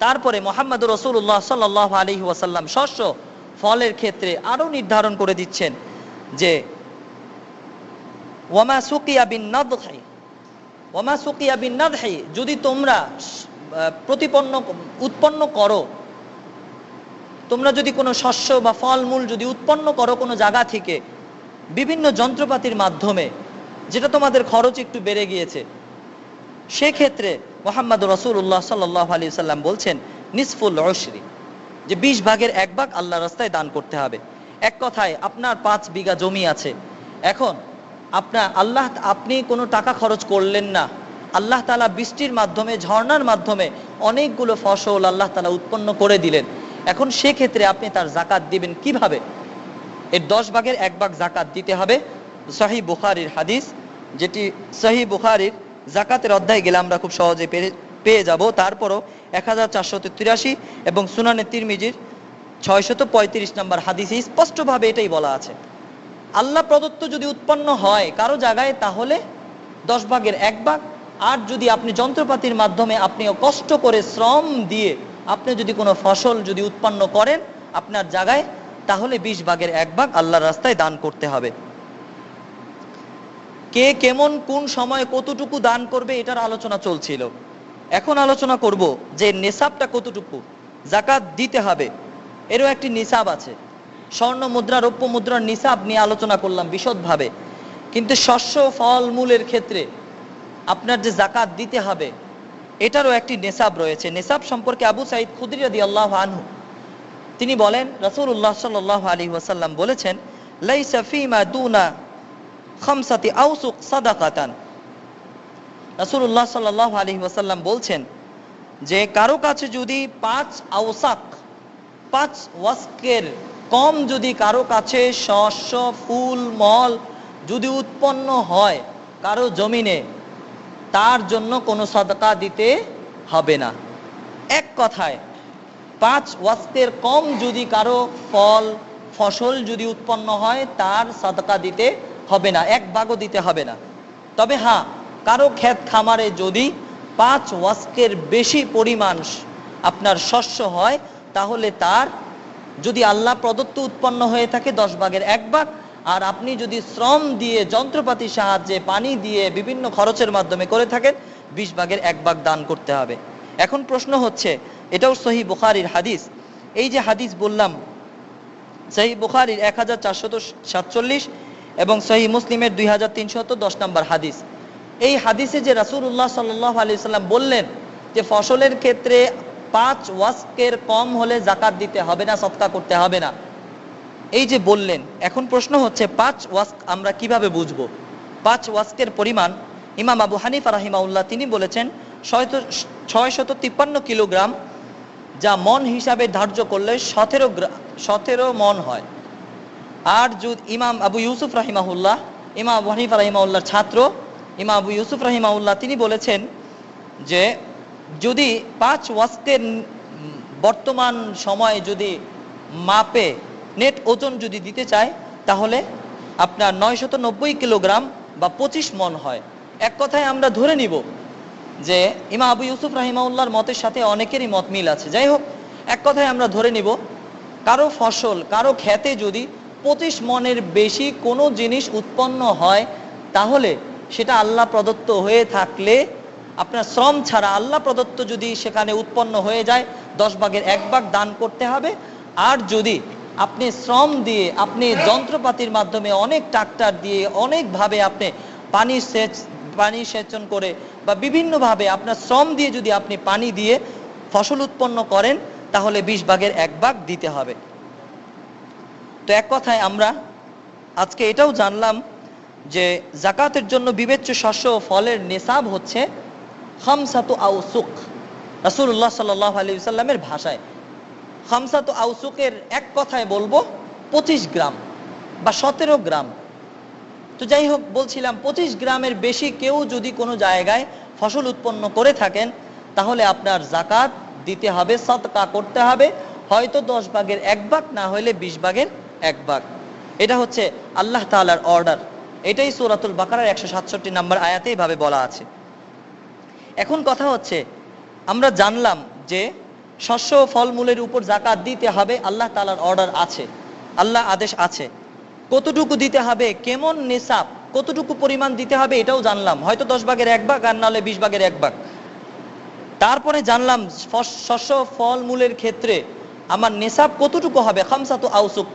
তারপরে মুহাম্মদুর রাসূলুল্লাহ সাল্লাল্লাহু আলাইহি ওয়াসাল্লাম শস্য, ফলের ক্ষেত্রে আরো নির্ধারণ করে দিচ্ছেন যে ওয়ামা সুকিয়া বিন নাদহি, ওয়ামা সুকিয়া বিন নাদহি, যদি তোমরা উৎপন্ন করো, তোমরা যদি কোনো শস্য বা ফলমূল যদি উৎপন্ন করো কোনো জায়গা থেকে বিভিন্ন যন্ত্রপাতির মাধ্যমে, যেটা তোমাদের খরচ একটু বেড়ে গিয়েছে, সেক্ষেত্রে মুহাম্মদুর রাসূলুল্লাহ সাল্লাল্লাহু আলাইহি ওয়াসাল্লাম বলছেন নিসফুল উশরি, যে 20 ভাগের 1 ভাগ আল্লাহর রাস্তায় দান করতে হবে। এক কথায় আপনার 5 বিঘা জমি আছে, এখন আপনি কোনো টাকা খরচ করলেন না, আল্লাহ তাআলা বৃষ্টির মাধ্যমে, ঝর্ণার মাধ্যমে অনেকগুলো ফসল আল্লাহ তাআলা উৎপন্ন করে দিলেন। এখন সেক্ষেত্রে আপনি তার জাকাত দিবেন কিভাবে? এর 10 ভাগের 1 ভাগ জাকাত দিতে হবে। সহিহ বুখারীর হাদিস, যেটি সহিহ বুখারীর জাকাতের অধ্যায়ে গেলে আমরা খুব সহজে পেয়ে যাব। তারপরও 1483 এবং সুনানে তিরমিজির 635 নম্বর হাদিসে স্পষ্টভাবে এটাই বলা আছে। আল্লাহ প্রদত্ত যদি উৎপন্ন হয় কারো জায়গায়, তাহলে 10 ভাগের 1 ভাগ। আর যদি আপনি যন্ত্রপাতির মাধ্যমে, আপনি কষ্ট করে শ্রম দিয়ে আপনি যদি কোনো ফসল যদি উৎপন্ন করেন আপনার জায়গায়, তাহলে 20 ভাগের 1 ভাগ আল্লাহর রাস্তায় দান করতে হবে। কে কেমন কোন সময় কতটুকু দান করবে এটার আলোচনা চলছিল। এখন আলোচনা করব যে নিসাবটা কতটুকু জাকাত দিতে হবে, এরও একটি নিসাব আছে। স্বর্ণ মুদ্রা, রৌপ্য মুদ্রার নিসাব নিয়ে আলোচনা করলাম বিশদভাবে, কিন্তু শস্য ফল মূলের ক্ষেত্রে আপনার যে জাকাত দিতে হবে এটারও একটি নিসাব রয়েছে। নিসাব সম্পর্কে আবু সাঈদ খুদরি রাদিয়াল্লাহু আনহু তিনি বলেন, রাসূলুল্লাহ সাল্লাল্লাহু আলাইহি ওয়াসাল্লাম বলেছেন, লাইসা ফীমা দুনা খামসাতি আওসুক সাদাকাতান। রাসূলুল্লাহ সাল্লাল্লাহু আলাইহি ওয়াসাল্লাম বলছেন যে কারো কাছে যদি 5 আওসাক, 5 ওয়াসকের কম যদি কারো কাছে শস্য ফুল মল যদি উৎপন্ন হয় কারো জমিনে, তার জন্য কোনো সাদাকা দিতে হবে না। এক কথায় 5 ওয়াসকের কম যদি কারো ফল ফসল যদি উৎপন্ন হয় তার সাদাকা দিতে হবে না, 1 ভাগও দিতে হবে না। তবে হ্যাঁ, কারো ক্ষেত খামারে যদি 5 ওয়াসকের বেশি পরিমাণ আপনার শস্য হয়, তাহলে তার যদি আল্লাহ প্রদত্ত উৎপন্ন হয়ে থাকে 10 ভাগের 1 ভাগ, আর আপনি যদি শ্রম দিয়ে যন্ত্রপাতির সাহায্যে পানি দিয়ে বিভিন্ন খরচের মাধ্যমে করে থাকেন 20 ভাগের 1 ভাগ দান করতে হবে। এখন প্রশ্ন হচ্ছে, এটাও সহিহ বুখারীর হাদিস, এই যে হাদিস বললাম সহিহ বুখারীর 1447 এবং সহিহ মুসলিমের 2310 নম্বর হাদিস, এই হাদিসে যে রাসূলুল্লাহ সাল্লাল্লাহু আলাইহি ওয়াসাল্লাম বললেন যে ফসলের ক্ষেত্রে 5 ওয়াসকের কম হলে জাকাত দিতে হবে না, সদকা করতে হবে না, এই যে বললেন, এখন প্রশ্ন হচ্ছে 5 ওয়াসক আমরা কিভাবে বুঝবো? 5 ওয়াসকের পরিমাণ ইমাম আবু হানিফা রাহিমাহুল্লাহ তিনি বলেছেন 653 কিলোগ্রাম, যা মন হিসাবে ধার্য করলে 17 মন হয়। আর যদি ইমাম আবু ইউসুফ রাহিমাহুল্লাহ, ইমাম আবু হানিফা রাহিমাহুল্লাহর ছাত্র ইমাম আবু ইউসুফ রাহিমাহুল্লাহ তিনি বলেছেন যে যদি 5 ওয়াসকের বর্তমান সময়ে যদি মাপে নেট ওজন যদি দিতে চায়, তাহলে আপনার 990 কিলোগ্রাম বা 25 মন হয়। এক কথায় আমরা ধরে নিব যে ইমাম আবু ইউসুফ রাহিমাহুল্লাহর মতের সাথে অনেকেরই মত মিল আছে। যাই হোক, এক কথায় আমরা ধরে নিব কারো ফসল কারো ক্ষেতে যদি 25 মনের বেশি কোনো জিনিস উৎপন্ন হয়, তাহলে সেটা আল্লাহ প্রদত্ত হয়ে থাকলে আপনার শ্রম ছাড়া আল্লাহ প্রদত্ত যদি সেখানে উৎপন্ন হয়ে যায় 10 ভাগের 1 ভাগ দান করতে হবে। আর যদি আপনি শ্রম দিয়ে আপনি যন্ত্রপাতির মাধ্যমে অনেক ট্রাক্টর দিয়ে অনেকভাবে আপনি পানি সেচন করে বা বিভিন্নভাবে আপনার শ্রম দিয়ে যদি আপনি পানি দিয়ে ফসল উৎপন্ন করেন, তাহলে 20 ভাগের 1 ভাগ দিতে হবে। তো এক কথায় আমরা আজকে এটাও জানলাম যে জাকাতের জন্য বিবেচ্য শস্য ও ফলের নিসাব হচ্ছে খামসাতু আওসুক। রাসূলুল্লাহ সাল্লাল্লাহু আলাইহি ওয়াসাল্লামের ভাষায় খামসাতু আওসুকের এক কথায় বলবো 25 গ্রাম বা 17 গ্রাম। তো যাই হোক, বলছিলাম 25 গ্রামের বেশি কেউ যদি কোনো জায়গায় ফসল উৎপন্ন করে থাকেন, তাহলে আপনার জাকাত দিতে হবে, সদকা করতে হবে, হয়তো 10 ভাগের 1 ভাগ, না হলে 20 ভাগের 1 ভাগ। এটা হচ্ছে আল্লাহ তাআলার অর্ডার। এটাই সূরাতুল বাকারার 167 নম্বর আয়াতে এইভাবে বলা আছে। এখন কথা হচ্ছে, আমরা জানলাম যে শস্য ফলমূলের উপর জাকাত দিতে হবে, আল্লাহ তাআলার অর্ডার আছে, আল্লাহ আদেশ আছে। কতটুকু দিতে হবে, কেমন নিসাব, কতটুকু পরিমাণ দিতে হবে এটাও জানলাম, হয়তো 10 ভাগের 1 ভাগ, আর নাহলে 20 ভাগের 1 ভাগ। তারপরে জানলাম শস্য ফলমূলের ক্ষেত্রে আমার নিসাব কতটুকু হবে, খামসাতু আওসুক,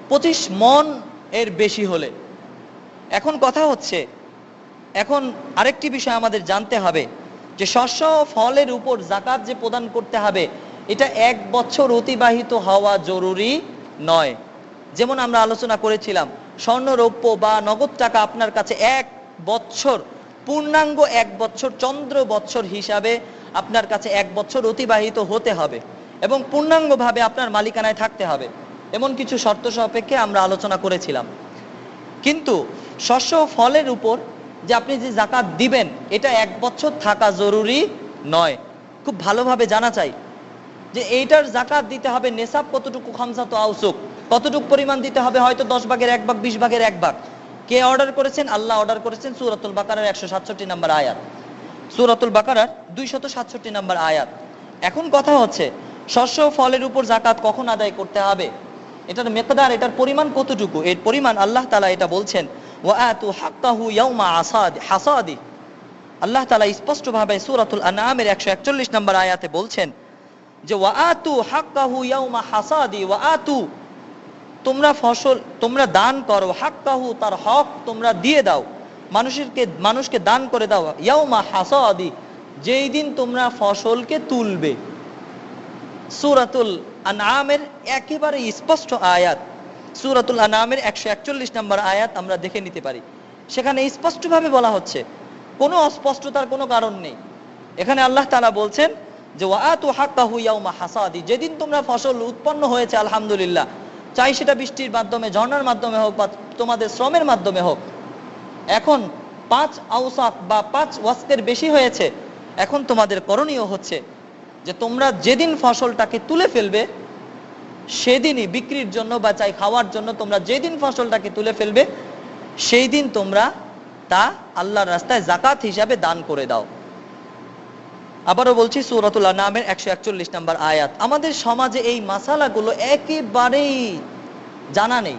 25 মন এর বেশি হলে। এখন কথা হচ্ছে, এখন আরেকটি বিষয় আমাদের জানতে হবে যে শস্য ফলের উপর জাকাত যে প্রদান করতে হবে, এটা 1 বছর অতিবাহিত হওয়া জরুরি নয়। যেমন আমরা আলোচনা করেছিলাম, স্বর্ণ রৌপ্য বা নগদ টাকা আপনার কাছে 1 বছর পূর্ণাঙ্গ 1 বছর চন্দ্র বছর হিসাবে আপনার কাছে 1 বছর অতিবাহিত হতে হবে। এবং পূর্ণাঙ্গভাবে আপনার মালিকানায় থাকতে হবে, এমন কিছু শর্ত সাপেক্ষে আমরা আলোচনা করেছিলাম। কিন্তু শস্য ও ফলের উপর যে আপনি যে যাকাত দিবেন, এটা 1 বছর থাকা জরুরি নয়। খুব ভালোভাবে জানা চাই যে এইটার যাকাত দিতে হবে নেসাব কতটুকু, খামসাত আউসুক, কতটুকু পরিমাণ দিতে হবে, হয়তো 10 ভাগের 1 ভাগ, 20 ভাগের 1 ভাগ। কে অর্ডার করেছেন? আল্লাহ অর্ডার করেছেন সূরাতুল বাকারার 167 নম্বর আয়াত, সূরাতুল বাকারার 267 নম্বর আয়াত। এখন কথা হচ্ছে শস্য ও ফলের উপর যাকাত কখন আদায় করতে হবে, এটার মিকদার, এটার পরিমাণ কতটুকু, এর পরিমাণ আল্লাহ তাআলা এটা বলছেন, ওয়া আতু হাক্কাহু ইয়াউমা হাসাদি। আল্লাহ তাআলা স্পষ্টভাবে সূরাতুল আনআমের 141 নম্বর আয়াতে বলছেন যে ওয়া আতু হাক্কাহু ইয়াউমা হাসাদি, ওয়া আতু, তোমরা ফসল তোমরা দান করো, হাক্কাহু, তার হক তোমরা দিয়ে দাও, মানুষকে দান করে দাও, ইয়াউমা হাসাদি, যেই দিন তোমরা ফসলকে তুলবে। সূরাতুল আনআমের একেবারে স্পষ্ট আয়াত, সূরাতুল আনআমের 141 নম্বর আয়াত আমরা দেখে নিতে পারি। সেখানে স্পষ্টভাবে বলা হচ্ছে, কোনো অস্পষ্টতার কোনো কারণ নেই। এখানে আল্লাহ তাআলা বলছেন যে ওয়া আতু হাক্কাহু ইয়াউমা হাসাদি, যেদিন তোমরা ফসল উৎপন্ন হয়েছে আলহামদুলিল্লাহ, চাই সেটা বৃষ্টির মাধ্যমে, ঝর্ণার মাধ্যমে হোক বা তোমাদের শ্রমের মাধ্যমে হোক, এখন 5 আউসাক বা 5 ওয়াসকের বেশি হয়েছে, এখন তোমাদের করণীয় হচ্ছে যে তোমরা যেদিন ফসলটাকে তুলে ফেলবে সেদিনই বিক্রির জন্য বা চাই খাওয়ার জন্য, তোমরা যেদিন ফসলটাকে তুলে ফেলবে সেই দিন তোমরা তা আল্লাহর রাস্তায় যাকাত হিসাবে দান করে দাও। আবারও বলছি সূরাতুল আনআমের 141 নম্বর আয়াত। আমাদের সমাজে এই মাসালাগুলো একেবারেই জানা নেই।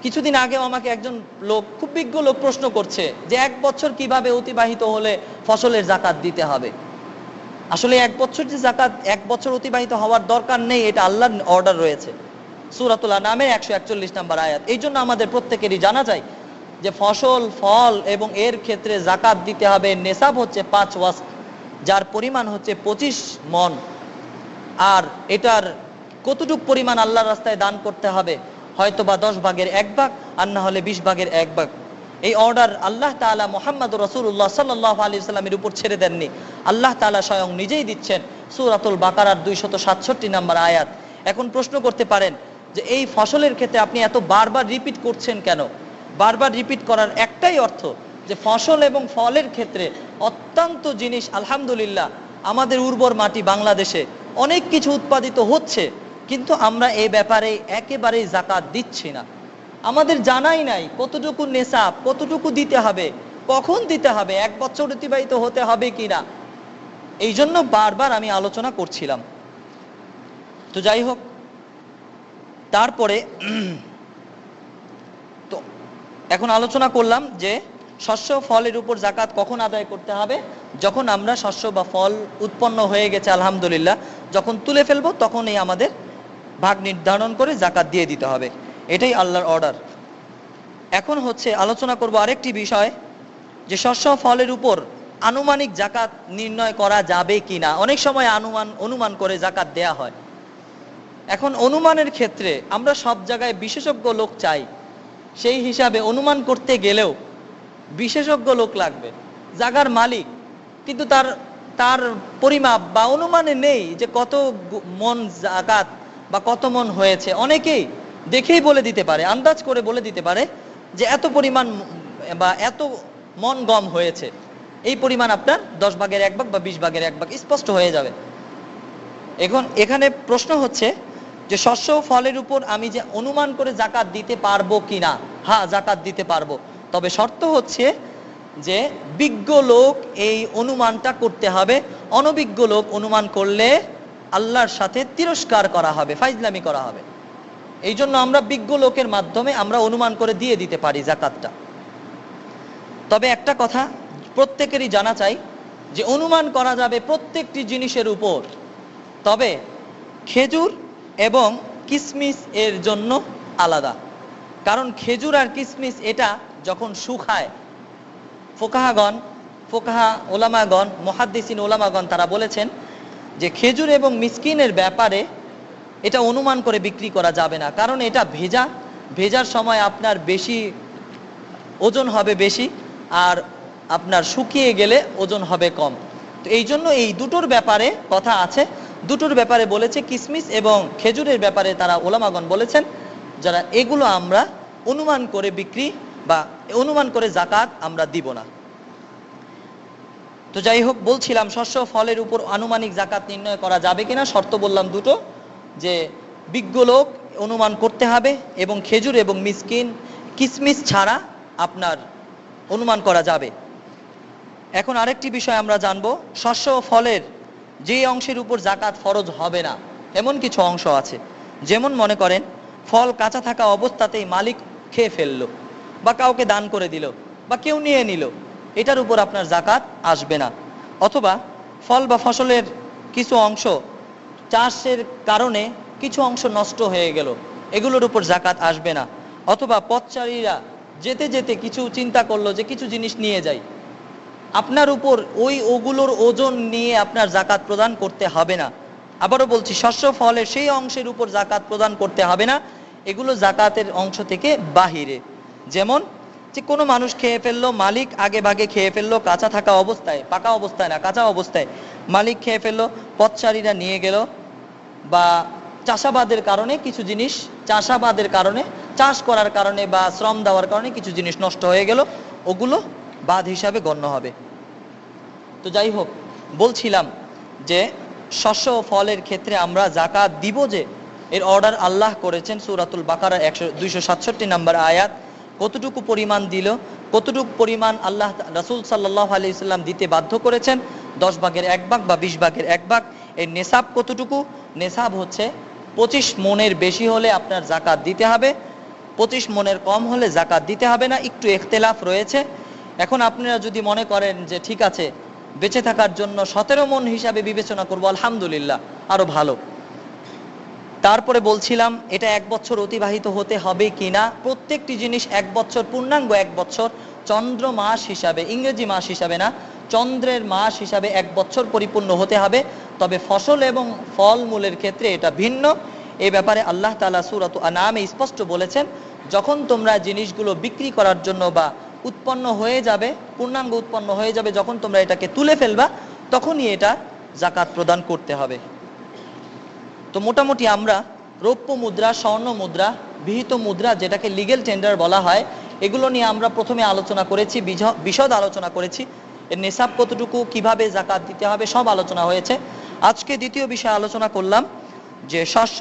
কিছুদিন আগেও আমাকে একজন লোক, খুব বিজ্ঞ লোক, প্রশ্ন করছে যে 1 বছর কিভাবে অতিবাহিত হলে ফসলের যাকাত দিতে হবে। আসলে 1 বছর যে যাকাত 1 বছর অতিবাহিত হওয়ার দরকার নেই, এটা আল্লাহর অর্ডার রয়েছে সূরাতুল আনআমের 141 নম্বর আয়াত। এই জন্য আমাদের প্রত্যেকেরই জানা যায় যে ফসল, ফল এবং এর ক্ষেত্রে যাকাত দিতে হবে। নেসাব হচ্ছে 5 ওয়াস্ক, যার পরিমাণ হচ্ছে 25 মন। আর এটার কতটুক পরিমাণ আল্লাহর রাস্তায় দান করতে হবে, হয়তো বা 10 ভাগের 1 ভাগ, আর না হলে 20 ভাগের 1 ভাগ। এই অর্ডার আল্লাহ তাআলা মুহাম্মদুর রাসূলুল্লাহ সাল্লাল্লাহু আলাইহি ওয়াসাল্লামের উপর ছেড়ে দেননি, আল্লাহ তাআলা স্বয়ং নিজেই দিচ্ছেন। সূরাতুল বাকারার 267 নম্বর আয়াত। এখন প্রশ্ন করতে পারেন যে এই ফসলের ক্ষেত্রে আপনি এত বারবার রিপিট করছেন কেন? বারবার রিপিট করার একটাই অর্থ যে ফসল এবং ফলের ক্ষেত্রে অত্যন্ত জিনিস, আলহামদুলিল্লাহ আমাদের উর্বর মাটি বাংলাদেশে অনেক কিছু উৎপাদিত হচ্ছে, কিন্তু আমরা এই ব্যাপারে একেবারেই যাকাত দিচ্ছি না। আমাদের জানাই নাই কতটুকু নেসাব, কতটুকু দিতে হবে, কখন দিতে হবে, 1 বছর অতিবাহিত হতে হবে কিনা। এই জন্য বারবার আমি আলোচনা করছিলাম। তো যাই হোক, তারপরে তো এখন আলোচনা করলাম যে শস্য ফলের উপর যাকাত কখন আদায় করতে হবে। যখন আমরা শস্য বা ফল উৎপন্ন হয়ে গেছে আলহামদুলিল্লাহ, যখন তুলে ফেলবো তখনই আমাদের ভাগ নির্ধারণ করে যাকাত দিয়ে দিতে হবে। এটাই আল্লাহর অর্ডার। এখন হচ্ছে আলোচনা করব আরেকটি বিষয়, যে শস্য ফলের উপর আনুমানিক যাকাত নির্ণয় করা যাবে কিনা। অনেক সময় অনুমান করে যাকাত দেয়া হয়। এখন অনুমানের ক্ষেত্রে আমরা সব জায়গায় বিশেষজ্ঞ লোক চাই, সেই হিসাবে অনুমান করতে গেলেও বিশেষজ্ঞ লোক লাগবে। জায়গার মালিক কিন্তু তার পরিমাপ বা অনুমানে নেই যে কত মন যাকাত বা কত মন হয়েছে। অনেকেই দেখেই বলে দিতে পারে, আন্দাজ করে বলে দিতে পারে যে এত পরিমাণ বা এত মন গম হয়েছে, এই পরিমাণ আপনার 10 ভাগের 1 ভাগ বা 20 ভাগের 1 ভাগ স্পষ্ট হয়ে যাবে। এখন এখানে প্রশ্ন হচ্ছে যে শস্য ফলের উপর আমি যে অনুমান করে যাকাত দিতে পারবো কিনা। হ্যাঁ, যাকাত দিতে পারবো, তবে শর্ত হচ্ছে যে বিজ্ঞ লোক এই অনুমানটা করতে হবে। অনভিজ্ঞ লোক অনুমান করলে আল্লাহর সাথে তিরস্কার করা হবে, ফাইজলামি করা হবে। এই জন্য আমরা বিজ্ঞ লোকের মাধ্যমে আমরা অনুমান করে দিয়ে দিতে পারি যাকাতটা। তবে একটা কথা প্রত্যেকেরই জানা চাই যে অনুমান করা যাবে প্রত্যেকটি জিনিসের উপর, তবে খেজুর এবং কিশমিশ এর জন্য আলাদা। কারণ খেজুর আর কিশমিশ এটা যখন শুকায়, ফোকাহা ওলামাগণ, মুহাদ্দিসিন ওলামাগণ তারা বলেছেন যে খেজুর এবং মিসকিনের ব্যাপারে এটা অনুমান করে বিক্রি করা যাবে না। কারণ এটা ভেজার সময় আপনার বেশি ওজন হবে বেশি, আর আপনার শুকিয়ে গেলে ওজন হবে কম। তো এই জন্য এই দুটোর ব্যাপারে কথা আছে দুটোর ব্যাপারে বলেছে, কিসমিস এবং খেজুরের ব্যাপারে তারা ওলামাগণ বলেছেন যারা এগুলো আমরা অনুমান করে বিক্রি বা অনুমান করে জাকাত আমরা দিব না। তো যাই হোক, বলছিলাম শস্য ফলের উপর আনুমানিক জাকাত নির্ণয় করা যাবে কিনা। শর্ত বললাম দুটো, যে বিজ্ঞ লোক অনুমান করতে হবে এবং খেজুর এবং মিসকিন কিসমিস ছাড়া আপনার অনুমান করা যাবে। এখন আরেকটি বিষয় আমরা জানবো, শস্য ও ফলের যে অংশের উপর জাকাত ফরজ হবে না এমন কিছু অংশ আছে। যেমন মনে করেন ফল কাঁচা থাকা অবস্থাতেই মালিক খেয়ে ফেললো বা কাউকে দান করে দিল বা কেউ নিয়ে নিল, এটার উপর আপনার জাকাত আসবে না। অথবা ফল বা ফসলের কিছু অংশ চাষের কারণে কিছু অংশ নষ্ট হয়ে গেল, এগুলোর উপর জাকাত আসবে না। অথবা পথচারীরা যেতে যেতে কিছু চিন্তা করলো যে কিছু জিনিস নিয়ে যাই, আপনার উপর ওগুলোর ওজন নিয়ে আপনার জাকাত প্রদান করতে হবে না। আবারও বলছি, শস্য ফলের সেই অংশের উপর জাকাত প্রদান করতে হবে না, এগুলো জাকাতের অংশ থেকে বাহিরে। যেমন যে কোনো মানুষ খেয়ে ফেললো, মালিক আগে ভাগে খেয়ে ফেললো কাঁচা থাকা অবস্থায়, পাকা অবস্থায় না, কাঁচা অবস্থায় মালিক খেয়ে ফেললো, পথচারীরা নিয়ে গেল, বা চাষাবাদের কারণে কিছু জিনিস, চাষাবাদের কারণে চাষ করার কারণে বা শ্রম দেওয়ার কারণে কিছু জিনিস নষ্ট হয়ে গেল, ওগুলো বাদ হিসাবে গণ্য হবে। তো যাই হোক, বলছিলাম যে শস্য ও ফলের ক্ষেত্রে আমরা জাকাত দিব, যে এর অর্ডার আল্লাহ করেছেন সূরাতুল বাকারা 267 নম্বর আয়াত। কতটুকু পরিমাণ দিল, কতটুকু পরিমাণ আল্লাহ রাসূল সাল্লাল্লাহু আলাইহি সাল্লাম দিতে বাধ্য করেছেন, 10 ভাগের 1 ভাগ বা 20 ভাগের 1 ভাগ। এর নেসাব কতটুকু? নেসাব হচ্ছে 25 মনের বেশি হলে আপনার জাকাত দিতে হবে, 25 মনের কম হলে জাকাত দিতে হবে না। একটু ইখতিলাফ রয়েছে। এখন আপনারা যদি মনে করেন যে ঠিক আছে, বেঁচে থাকার জন্য 17 মন হিসাবে বিবেচনা করব, আলহামদুলিল্লাহ, আরো ভালো। তারপরে বলছিলাম এটা 1 বছর অতিবাহিত হতে হবে কিনা। প্রত্যেকটি জিনিস 1 বছর, পূর্ণাঙ্গ 1 বছর, চন্দ্র মাস হিসাবে, ইংরেজি মাস হিসাবে না, চন্দ্রের মাস হিসাবে 1 বছর পরিপূর্ণ হতে হবে। তবে ফসল এবং ফলমূলের ক্ষেত্রে এটা ভিন্ন। এই ব্যাপারে আল্লাহ তাআলা সূরাতুল আনআমে স্পষ্ট বলেছেন, যখন তোমরা জিনিসগুলো বিক্রি করার জন্য বা উৎপন্ন হয়ে যাবে, পূর্ণাঙ্গ উৎপন্ন হয়ে যাবে, যখন তোমরা এটাকে তুলে ফেলবা, তখনই এটা জাকাত প্রদান করতে হবে। তো মোটামুটি আমরা রৌপ্য মুদ্রা, স্বর্ণ মুদ্রা, বিহিত মুদ্রা, যেটাকে লিগেল টেন্ডার বলা হয়, এগুলো নিয়ে আমরা প্রথমে আলোচনা করেছি, বিশদ আলোচনা করেছি। এর নেসাব কতটুকু, কিভাবে জাকাত দিতে হবে, সব আলোচনা হয়েছে। আজকে দ্বিতীয় বিষয় আলোচনা করলাম যে শস্য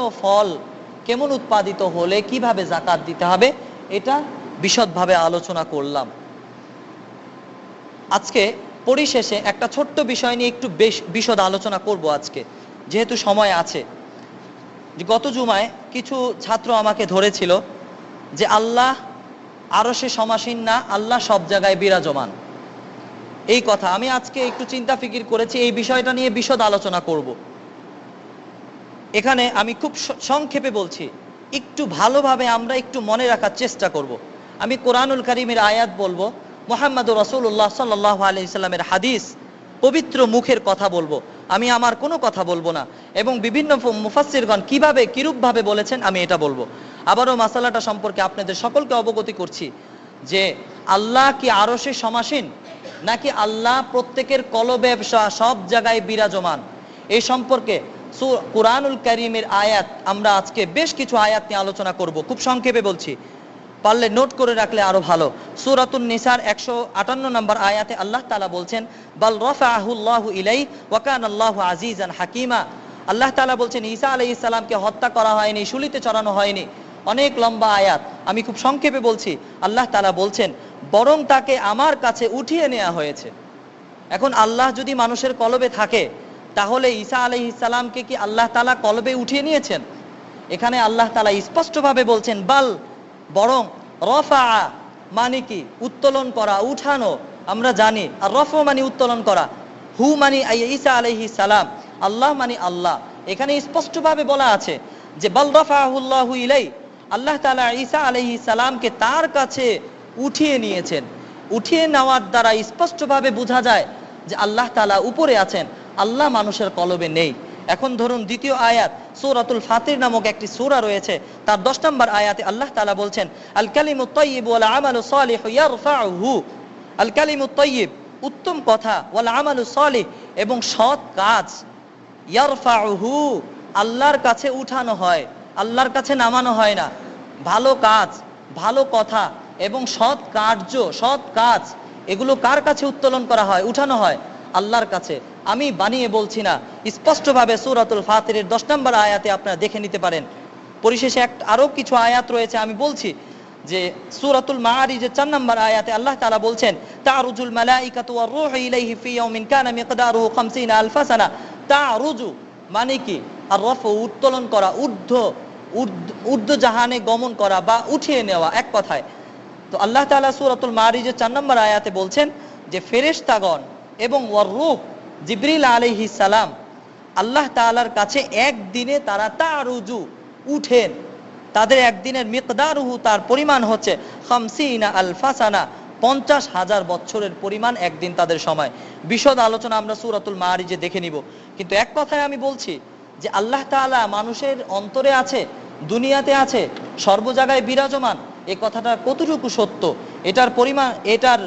ও ফল কেমন উৎপাদিত হলে কিভাবে জাকাত দিতে হবে, এটা বিশদভাবে আলোচনা করলাম। আজকে পরিশেষে একটা ছোট্ট বিষয় নিয়ে একটু বিশদ আলোচনা করব আজকে, যেহেতু সময় আছে। গত জুমায় কিছু ছাত্র আমাকে ধরেছিল যে আল্লাহ আরশে সমাসীন না, আল্লাহ সব জায়গায় বিরাজমান। এই কথা আমি আজকে একটু চিন্তা ফিকির করেছি, এই বিষয়টা নিয়ে বিশদ আলোচনা করব। এখানে আমি খুব সংক্ষেপে বলছি, একটু ভালোভাবে আমরা একটু মনে রাখার চেষ্টা করব। আমি কোরআনুল কারীমের আয়াত বলবো, মুহাম্মদুর রাসূলুল্লাহ সাল্লাল্লাহু আলাইহি সাল্লামের হাদিস, পবিত্র মুখের কথা বলবো, আমি আমার কোনো কথা বলবো না। এবং বিভিন্ন মুফাসসিরগণ কিভাবে কিরূপভাবে বলেছেন আমি এটা বলবো। আবারও মাসালাটা সম্পর্কে আপনাদের সকলকে অবগতি করছি যে আল্লাহ কি আরশে সমাসীন, নাকি আল্লাহ প্রত্যেকের কলবে সব জায়গায় বিরাজমান, এই সম্পর্কে কোরআনুল কারীমের আয়াত আমরা আজকে বেশ কিছু আয়াত নিয়ে আলোচনা করব। খুব সংক্ষেপে বলছি, পারলে নোট করে রাখলে আরো ভালো। সূরাতুন নিসার 158 নম্বর আয়াতে আল্লাহ তাআলা বলছেন, বাল রাফাআহুল্লাহু ইলাইহি ওয়া কানাল্লাহু আজিজান হাকিমা। আল্লাহ তাআলা বলছেন ঈসা আলাইহিস সালামকে হত্যা করা হয়নি, শুলিতে চড়ানো হয়নি। অনেক লম্বা আয়াত, আমি খুব সংক্ষেপে বলছি। আল্লাহ তাআলা বলছেন বরং তাকে আমার কাছে উঠিয়ে নেওয়া হয়েছে। এখন আল্লাহ যদি মানুষের কলবে থাকে, তাহলে ঈসা আলাইহিস সালামকে কি আল্লাহ তাআলা কলবে উঠিয়ে নিয়েছেন? এখানে আল্লাহ তাআলা স্পষ্টভাবে বলছেন বাল, বরং, রফা মানে কি উত্তোলন করা, উঠানো, আমরা জানি। আর রফ মানে উত্তোলন করা, হু মানে ঈসা আলাইহিস সালাম, আল্লাহ মানে আল্লাহ। এখানে স্পষ্টভাবে বলা আছে যে বাল রাফাহুল্লাহু ইলাই, আল্লাহ তাআলা ঈসা আলাইহিস সালামকে তার কাছে উঠিয়ে নিয়েছেন। উঠিয়ে নেওয়ার দ্বারা স্পষ্টভাবে বোঝা যায় যে আল্লাহ তাআলা উপরে আছেন, আল্লাহ মানুষের কলবে নেই। এখন ধরুন দ্বিতীয় আয়াত, সূরাতুল ফাতির নামক একটি সূরা রয়েছে, তার 10 নম্বর আয়াতে আল্লাহ তাআলা বলছেন আল কালিমুত তাইয়্যিব ওয়াল আমালু সালিহু ইয়ারফাউহু। আল কালিমুত তাইয়্যিব, উত্তম কথা, ওয়াল আমালু সালিহ, এবং সৎ কাজ, ইয়ারফাউহু আল্লাহর কাছে উঠানো হয়, আল্লাহর কাছে নামানো হয় না। ভালো কাজ, ভালো কথা এবং সৎ কার্য, সৎ কাজ এগুলো কার কাছে উত্তোলন করা হয়, উঠানো হয়? আল্লাহর কাছে। আমি বানিয়ে বলছি না, স্পষ্টভাবে সূরাতুল ফাতিরের 10 নম্বর আয়াতে আপনারা দেখে নিতে পারেন। পরিশেষে আরো কিছু আয়াত রয়েছে, আমি বলছি যে সূরাতুল মাআরিজের 4 নম্বর আয়াতে আল্লাহ তাআলা বলছেন, তারুজুল মালাইকাতু ওয়ার রূহু ইলাইহি ফি ইয়াউমিন কানা মিকদারুহু 50 আলফা সানা। তারুজু মানে কি? আর রফ উত্তোলন করা, ঊর্ধ্ব জাহানে গমন করা বা উঠিয়ে নেওয়া, এক কথায়। তো আল্লাহ তাআলা সূরাতুল মাআরিজের 4 নম্বর আয়াতে বলছেন যে ফেরেশতাগণ এবং ওয়ার রূহ জিবরিল আলাইহিস সালাম আল্লাহ তাআলার কাছে একদিনে তারা তারুজু উঠেন। তাদের একদিনের মিকদারুহু তার পরিমাণ হচ্ছে 50 আলফা সানা, 50,000 বছরের পরিমাণ একদিন তাদের সময়। বিশদ আলোচনা আমরা সূরাতুল মাআরিজে দেখে নিব। কিন্তু এক কথায় আমি বলছি যে আল্লাহ তাআলা মানুষের অন্তরে আছে, দুনিয়াতে আছে, সর্ব জায়গায় বিরাজমান। এই কথাটা কতটুকু সত্য, এটার পরিমাণ, এটার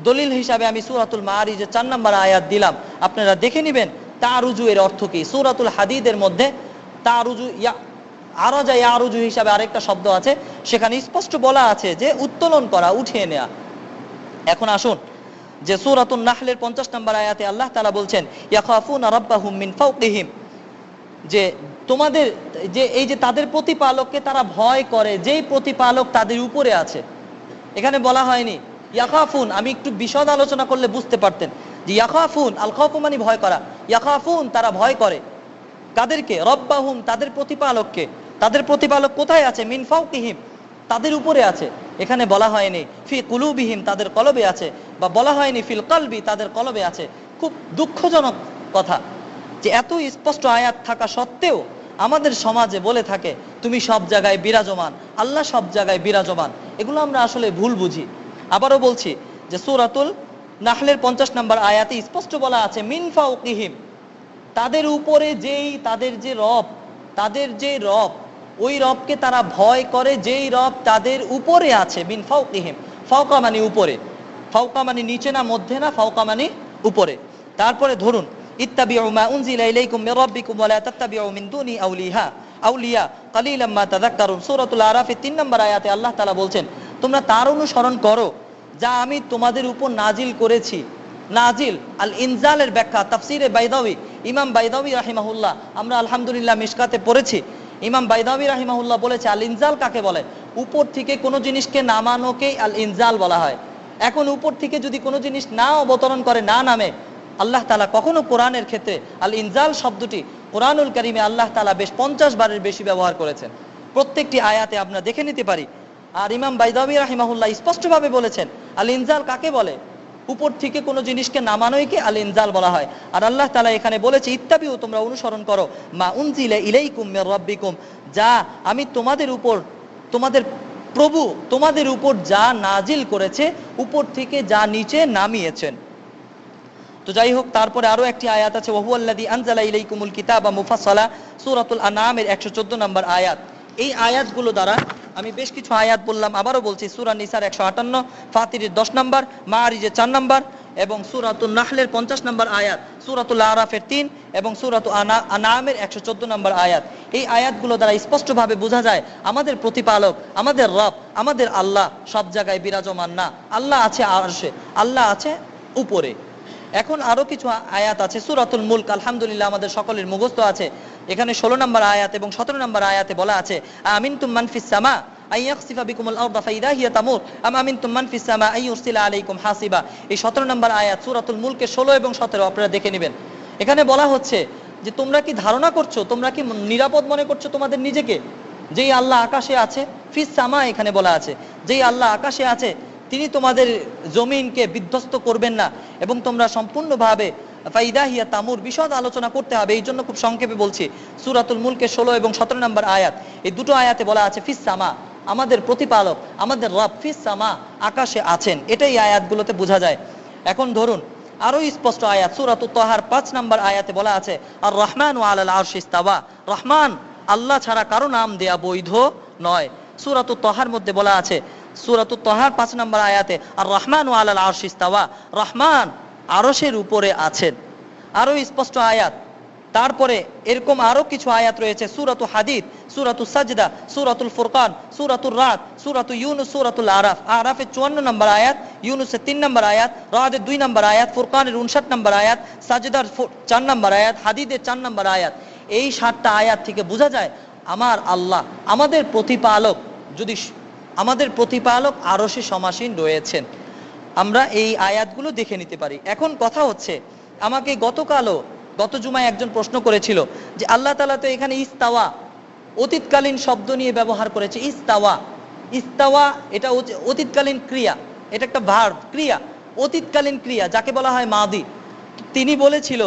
দলিল হিসাবে আমি সূরাতুল মাআরিজের 4 নম্বর আয়াত দিলাম, আপনারা দেখে নেবেন তারুজু এর অর্থ কি। সূরাতুল হাদীদের মধ্যে তারুজু আরাজা ইয়ারুজু হিসাবে আরেকটা শব্দ আছে, সেখানে স্পষ্ট বলা আছে যে উত্তোলন করা, উঠিয়ে নেওয়া। এখন আসুন যে সূরাতুন নাহলের 50 নম্বর আয়াতে আল্লাহ তাআলা বলছেন, ইয়াখাফুনা রাব্বাহুম মিন ফাওকিহিম, যে তোমাদের যে এই যে তাদের প্রতিপালককে তারা ভয় করে, যেই প্রতিপালক তাদের উপরে আছে। এখানে বলা হয়নি ইয়াখাফুন, আমি একটু বিশদ আলোচনা করলে বুঝতে পারতেন যে ইয়াখাফুন, আল খাউফু মানে ভয় করা, ইয়াখাফুন তারা ভয় করে কাদেরকে? রব্বাহুম তাদের প্রতিপালককে। তাদের প্রতিপালক কোথায় আছে? মিন ফাওকিহিম তাদের উপরে আছে। এখানে বলা হয়নি ফি কুলুবিহিম তাদের কলবে আছে, বা বলা হয়নি ফিল কলবি তাদের কলবে আছে। খুব দুঃখজনক কথা যে এত স্পষ্ট আয়াত থাকা সত্ত্বেও আমাদের সমাজে বলে থাকে তুমি সব জায়গায় বিরাজমান, আল্লাহ সব জায়গায় বিরাজমান। এগুলো আমরা আসলে ভুল বুঝি। আবারও বলছি যে সূরাতুল নাহলের 50 নম্বর আয়াতে স্পষ্ট বলা আছে মিন ফাওকিহিম, তাদের উপরে যেই, তাদের যে রব, তাদের যে রব, ওই রবকে তারা ভয় করে, যেই রব তাদের উপরে আছে। মিন ফাওকিহিম, ফাওকা মানে উপরে, ফাওকা মানে নিচে না, মধ্যে না, ফাওকা মানে উপরে। তারপরে ধরুন ইত্তাবিউ মা উনজিলা ইলাইকুম মির রাব্বিকুম ওয়া লা তাত্তাবিউ মিন দুনি আউলিয়া কালিলাম মা তাযাক্কারুন। সূরাতুল আরাফের 3 নম্বর আয়াতে আল্লাহ তাআলা বলছেন, তোমরা তার অনুসরণ করো যা আমি তোমাদের উপর নাজিল করেছি। নাজিল আল ইনজালের ব্যাখ্যা তাফসিরে বাইদাউই, ইমাম বাইদাউই রাহিমাহুল্লাহ, আমরা আলহামদুলিল্লাহ মিশকাতে পড়েছি। ইমাম বাইদাউই রাহিমাহুল্লাহ বলেছে আল ইনজাল কাকে বলে? উপর থেকে কোনো জিনিসকে নামানোকেই আল ইনজাল বলা হয়। এখন উপর থেকে যদি কোনো জিনিস না অবতরণ করে, না নামে, আল্লাহ তাআলা কখনো কোরআনের ক্ষেত্রে আল ইনজাল শব্দটি কোরআনুল কারীমে আল্লাহ তাআলা বেশ 50 বারের বেশি ব্যবহার করেছেন, প্রত্যেকটি আয়াতে আমরা দেখে নিতে পারি। আর ইমাম বাইদাউই রাহিমাহুল্লাহ স্পষ্টভাবে বলেছেন আল ইনজাল কাকে বলে? উপর থেকে কোনো জিনিসকে নামানোইকে আল ইনজাল বলা হয়। আর আল্লাহ তাআলা এখানে বলেছে ইত্তাবিউ তোমরা অনুসরণ করো মা উনজিলা ইলাইকুম মির রাব্বিকুম, যা আমি তোমাদের উপর, তোমাদের প্রভু তোমাদের উপর যা নাজিল করেছে, উপর থেকে যা নিচে নামিয়েছেন। তো যাই হোক, তারপরে আরো একটি আয়াত আছে ওয়াহুয়াল্লাযী আনজালা ইলাইকুমুল কিতাবা মুফাসসালা, সূরাতুল আনআমের 114 নম্বর আয়াত। এই আয়াতগুলো দ্বারা আমি বেশ কিছু আয়াত বললাম, আবারও বলছি সূরা নিসার 158, ফাতিরের 10 নম্বর, মাআরিজের 4 নম্বর এবং সূরাতুন নাহলের 50 নম্বর আয়াত, সূরাতুল আরাফের 3 এবং সূরাতুল আনআমের 114 নম্বর আয়াত। এই আয়াতগুলো দ্বারা স্পষ্টভাবে বোঝা যায় আমাদের প্রতিপালক, আমাদের রব, আমাদের আল্লাহ সব জায়গায় বিরাজমান না। আল্লাহ আছে আরশে, আল্লাহ আছে উপরে। এখন আরো কিছু আয়াত আছে সূরাতুল মুলক, আলহামদুলিল্লাহ আমাদের সকলের মুখস্থ আছে। এখানে 16 নম্বর আয়াত এবং 17 নম্বর আয়াতে বলা আছে আমিনতুম মান ফিস সামা আইয়াখসিফা বিকুমুল আরদা ফাইদা হিয়া তামুর আম আমিনতুম মান ফিস সামা আইয়ুরসিলা আলাইকুম হাসিবা। এই 17 নম্বর আয়াত সূরাতুল মুলকের 16 এবং 17 আপনারা দেখে নেবেন। এখানে বলা হচ্ছে যে তোমরা কি ধারণা করছো, তোমরা কি নিরাপদ মনে করছো তোমাদের নিজেকে? যেই আল্লাহ আকাশে আছে, ফিস সামা এখানে বলা আছে, যেই আল্লাহ আকাশে আছে তিনি তোমাদের জমিনকে বিধ্বস্ত করবেন না, এবং তোমরা সম্পূর্ণভাবে ফাইদা হিয়া তামুর, বিশদ আলোচনা করতে হবে, এই জন্য খুব সংক্ষেপে বলছি। সূরাতুল মুলকের 16 এবং 17 নম্বর আয়াত, এই দুটো আয়াতে বলা আছে ফিস সামা, আমাদের প্রতিপালক, আমাদের রব ফিস সামা, আকাশে আছেন। এটাই আয়াতগুলোতে বোঝা যায়। এখন ধরুন আরো স্পষ্ট আয়াত সূরাতুত তাহার 5 নম্বর আয়াতে বলা আছে আর রহমানু আলাল আরশি ইস্তাওয়া, রহমান আল্লাহ ছাড়া কারো নাম দেয়া বৈধ নয়। সূরাতুত তাহার মধ্যে বলা আছে, সূরাতুত তাহার 5 নম্বর আয়াতে আর রহমানু আলাল আরশি ইস্তাওয়া, রহমান আরশের উপরে আছেন। আরো স্পষ্ট আয়াত। তারপরে এরকম আরো কিছু আয়াত রয়েছে, সূরাতুল হাদিদ, সূরাতুস সাজদা, সূরাতুল ফুরকান, সূরাতুর রাদ, সূরাতুল ইউনুস, সূরাতুল আরাফ। আরাফের 54 নম্বর আয়াত, ইউনুসের 3 নম্বর আয়াত, রাদের 2 নম্বর আয়াত, ফুরকানের 59 নম্বর আয়াত, সাজদার 4 নম্বর আয়াত, হাদিদের 4 নম্বর আয়াত। এই 7টা আয়াত থেকে বোঝা যায় আমার আল্লাহ, আমাদের প্রতিপালক, যদি আমাদের প্রতিপালক আরশে সমাসীন রয়েছেন। আমরা এই আয়াতগুলো দেখে নিতে পারি। এখন কথা হচ্ছে, আমাকে গত জুমায় একজন প্রশ্ন করেছিল যে আল্লাহ তাআলা তো এখানে ইস্তাওয়া অতীতকালীন শব্দ নিয়ে ব্যবহার করেছে। ইস্তাওয়া এটা অতীতকালীন ক্রিয়া, এটা একটা ভার্ব, ক্রিয়া, অতীতকালীন ক্রিয়া যাকে বলা হয় মাদি। তিনি বলেছিল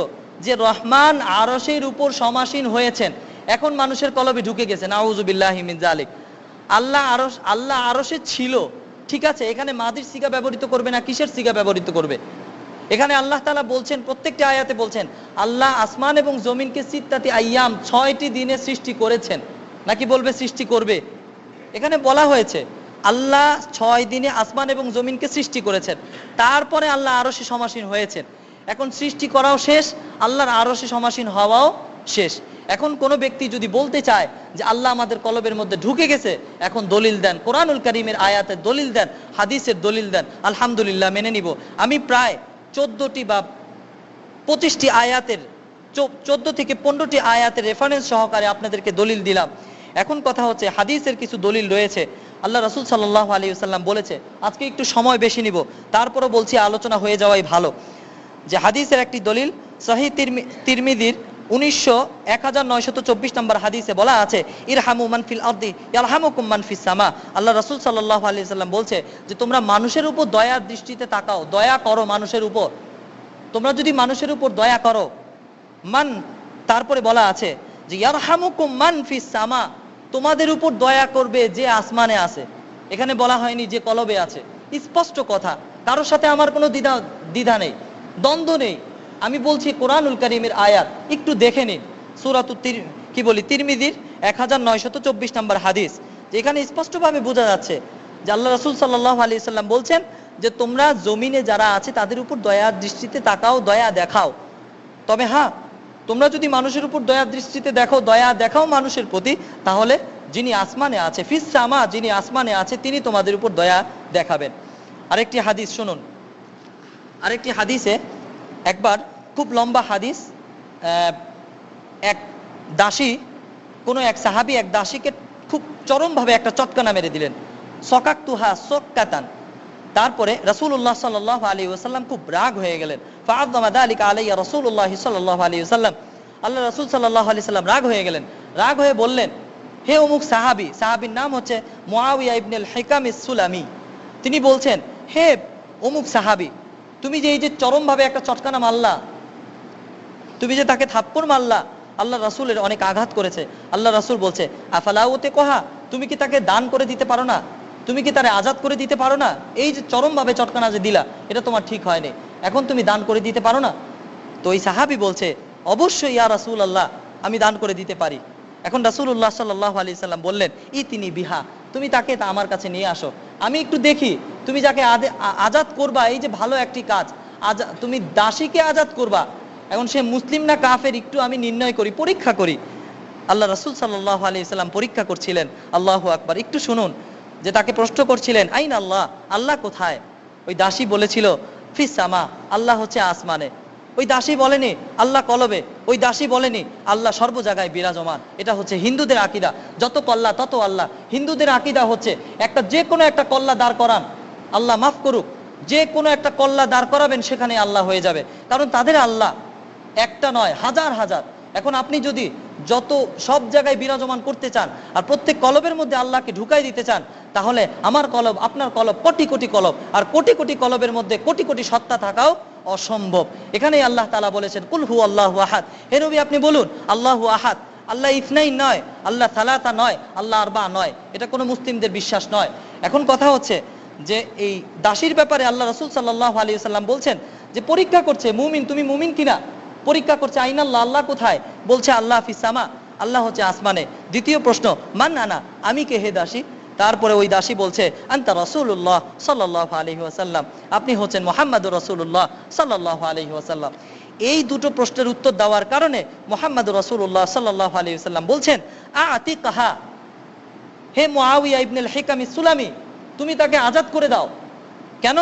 যে রহমান আরশের উপর সমাসীন হয়েছেন। এখন মানুষের কলবে ঢুকে গেছে, নাউযু বিল্লাহি মিন যালিক। আল্লাহ আরশে ছিল, ঠিক আছে, এখানে মাদির সিগা ব্যবহৃত করবে না কিসের সিগা ব্যবহৃত করবে? এখানে আল্লাহ তাআলা বলছেন, প্রত্যেকটি আয়াতে বলছেন আল্লাহ আসমান এবং জমিনকে সিত্তাতি আইয়াম, 6টি দিনে সৃষ্টি করেছেন, নাকি বলবে সৃষ্টি করবে? এখানে বলা হয়েছে আল্লাহ 6 দিনে আসমান এবং জমিনকে সৃষ্টি করেছেন, তারপরে আল্লাহ আরশে সমাসীন হয়েছেন। এখন সৃষ্টি করাও শেষ, আল্লাহর আরশে সমাসীন হওয়াও শেষ। এখন কোনো ব্যক্তি যদি বলতে চায় যে আল্লাহ আমাদের কলবের মধ্যে ঢুকে গেছে, এখন দলিল দেন, কোরআনুল কারীমের আয়াতের দলিল দেন, হাদিসের দলিল দেন, আলহামদুলিল্লাহ মেনে নিব। আমি প্রায় 14টি বা 25টি আয়াতের 14 থেকে 15টি আয়াতের রেফারেন্স সহকারে আপনাদেরকে দলিল দিলাম। এখন কথা হচ্ছে, হাদিসের কিছু দলিল রয়েছে। আল্লাহ রাসূল সাল্লাল্লাহু আলাইহি ওয়াসাল্লাম বলেছে, আজকে একটু সময় বেশি নিব, তারপরও বলছি আলোচনা হয়ে যাওয়াই ভালো, যে হাদিসের একটি দলিল সহিহ তিরমিজির 1924 নম্বর হাদিসে বলা আছে, ইরহামু মান ফিল আরদি ইয়ারহামুকুম মান ফিস সামা। আল্লাহ রাসূল সাল্লাল্লাহু আলাইহি ওয়াসাল্লাম বলছে যে তোমরা মানুষের উপর দয়ার দৃষ্টিতে তাকাও, দয়া করো মানুষের উপর। তোমরা যদি মানুষের উপর দয়া করো, মান, তারপরে বলা আছে যে ইয়ারহামুকুম মান ফিস সামা, তোমাদের উপর দয়া করবে যে আসমানে আছে। এখানে বলা হয়নি যে কলবে আছে, স্পষ্ট কথা, কারোর সাথে আমার কোনো দ্বিধা নেই, দ্বন্দ্ব নেই। আমি বলছি কোরআনুল কারীমের আয়াত, একটু দেখে নিন, তিরমিজির 1924 নম্বর হাদিস, যেখানে স্পষ্টভাবে বোঝা যাচ্ছে যে আল্লাহ রাসূল সাল্লাল্লাহু আলাইহি ওয়াসাল্লাম বলছেন যে তোমরা জমিনে যারা আছে তাদের উপর দয়ার দৃষ্টিতে তাকাও, দয়া দেখাও। তবে হ্যাঁ, তোমরা যদি মানুষের উপর দয়ার দৃষ্টিতে দেখো, দয়া দেখাও মানুষের প্রতি, তাহলে যিনি আসমানে আছে, ফিস সামা, যিনি আসমানে আছে, তিনি তোমাদের উপর দয়া দেখাবেন। আরেকটি হাদিস শুনুন, আরেকটি হাদিসে একবার, খুব লম্বা হাদিস, এক দাসী, কোনো এক সাহাবী এক দাসীকে খুব চরমভাবে একটা চটকানা মেরে দিলেন, সকাকতুহা সক্কাতান। তারপরে রাসূলুল্লাহ সাল্লাল্লাহু আলাইহি ওয়াসাল্লাম খুব রাগ হয়ে গেলেন। ফাআযযামা যালিকা আলাইয়া রাসূলুল্লাহ সাল্লাল্লাহু আলাইহি ওয়াসাল্লাম, আল্লাহ রাসূল সাল্লাল্লাহু আলাইহি ওয়াসাল্লাম রাগ হয়ে গেলেন। রাগ হয়ে বললেন, হে অমুক সাহাবী, সাহাবীর নাম হচ্ছে মুআবিয়া ইবনে আল হিকাম আস-সুলামি। তিনি বলছেন, হে অমুক সাহাবী, তুমি যে এই যে চরমভাবে একটা চটকানা মারলা, তুমি যে তাকে থাপ্পড় মারলা, আল্লাহ রাসূলের অনেক আঘাত করেছে। আল্লাহ রাসূল বলছে, আফালাউতে কোহা, তুমি কি তাকে দান করে দিতে পারো না? তুমি কি তারে আজাদ করে দিতে পারো না? এই যে চরমভাবে চটকানা যে দিলা, এটা তোমার ঠিক হয়নি, এখন তুমি দান করে দিতে পারো না? তো এই সাহাবী বলছে, অবশ্যই ইয়া রাসূলুল্লাহ, আমি দান করে দিতে পারি। এখন রাসূলুল্লাহ সাল্লাল্লাহু আলাইহি সাল্লাম বললেন, ইতিনি বিহা, তুমি তাকে আমার কাছে নিয়ে আসো, আমি একটু দেখি তুমি যাকে আজাদ করবা, এই যে ভালো একটি কাজ, তুমি দাসীকে আজাদ করবা, এখন সে মুসলিম না কাফের, একটু আমি নির্ণয় করি, পরীক্ষা করি। আল্লাহ রাসূল সাল্লাল্লাহু আলাইহি সাল্লাম পরীক্ষা করছিলেন। আল্লাহু আকবার, একটু শুনুন, যে তাকে প্রশ্ন করছিলেন, আইন আল্লাহ, আল্লাহ কোথায়? ওই দাসী বলেছিল, ফিস সামা, আল্লাহ হচ্ছে আসমানে। ওই দাসী বলেনি আল্লাহ কলবে, ওই দাসী বলেনি আল্লাহ সর্ব জায়গায় বিরাজমান। এটা হচ্ছে হিন্দুদের আকীদা, যত কল্লা তত আল্লাহ। হিন্দুদের আকীদা হচ্ছে যে কোনো একটা কল্লা দাঁড় করান, আল্লাহ মাফ করুক, যে কোনো একটা কল্লা দাঁড় করাবেন সেখানে আল্লাহ হয়ে যাবে, কারণ তাদের আল্লাহ একটা নয়, হাজার হাজার। এখন আপনি যদি সব জায়গায় বিরাজমান করতে চান আর প্রত্যেক কলবের মধ্যে আল্লাহকে ঢুকাই দিতে চান, তাহলে আমার কলব, আপনার কলব, কোটি কোটি কলব, আর কোটি কোটি কলবের মধ্যে কোটি কোটি সত্তা থাকাও অসম্ভব। এখানেই আল্লাহ তাআলা বলেছেন, কুল হু আল্লাহু আহাদ, হে নবী আপনি বলুন আল্লাহু আহাদ, আল্লাহ ইসনাইন নয়, আল্লাহ সালাসা নয়, আল্লাহ আরবা নয়, এটা কোনো মুসলিমদের বিশ্বাস নয়। এখন কথা হচ্ছে যে এই দাসীর ব্যাপারে আল্লাহ রাসূল সাল্লাল্লাহু আলাইহি ওয়াসাল্লাম বলছেন যে পরীক্ষা করছে, মুমিন, তুমি মুমিন কিনা পরীক্ষা করছে। আইনাল্লাহ, আল্লাহ কোথায়? বলছে আল্লাহ ফিস সামা, আল্লাহ হচ্ছে আসমানে। দ্বিতীয় প্রশ্ন, মান আনা, আমি কে হে দাসী? তারপরে ওই দাসী বলছে, আনতা রাসূলুল্লাহ সাল্লাল্লাহু আলাইহি ওয়াসাল্লাম, আপনি হচ্ছেন মুহাম্মদুর রাসূলুল্লাহ সাল্লাল্লাহু আলাইহি ওয়াসাল্লাম। এই দুটো প্রশ্নের উত্তর দেওয়ার কারণে মুহাম্মদ রাসূলুল্লাহ সাল্লাল্লাহু আলাইহি ওয়াসাল্লাম বলছেন আতিকাহা, হে মুআবিয়া ইবনে আল হিকাম সুলামি, তুমি তাকে আজাদ করে দাও। কেন?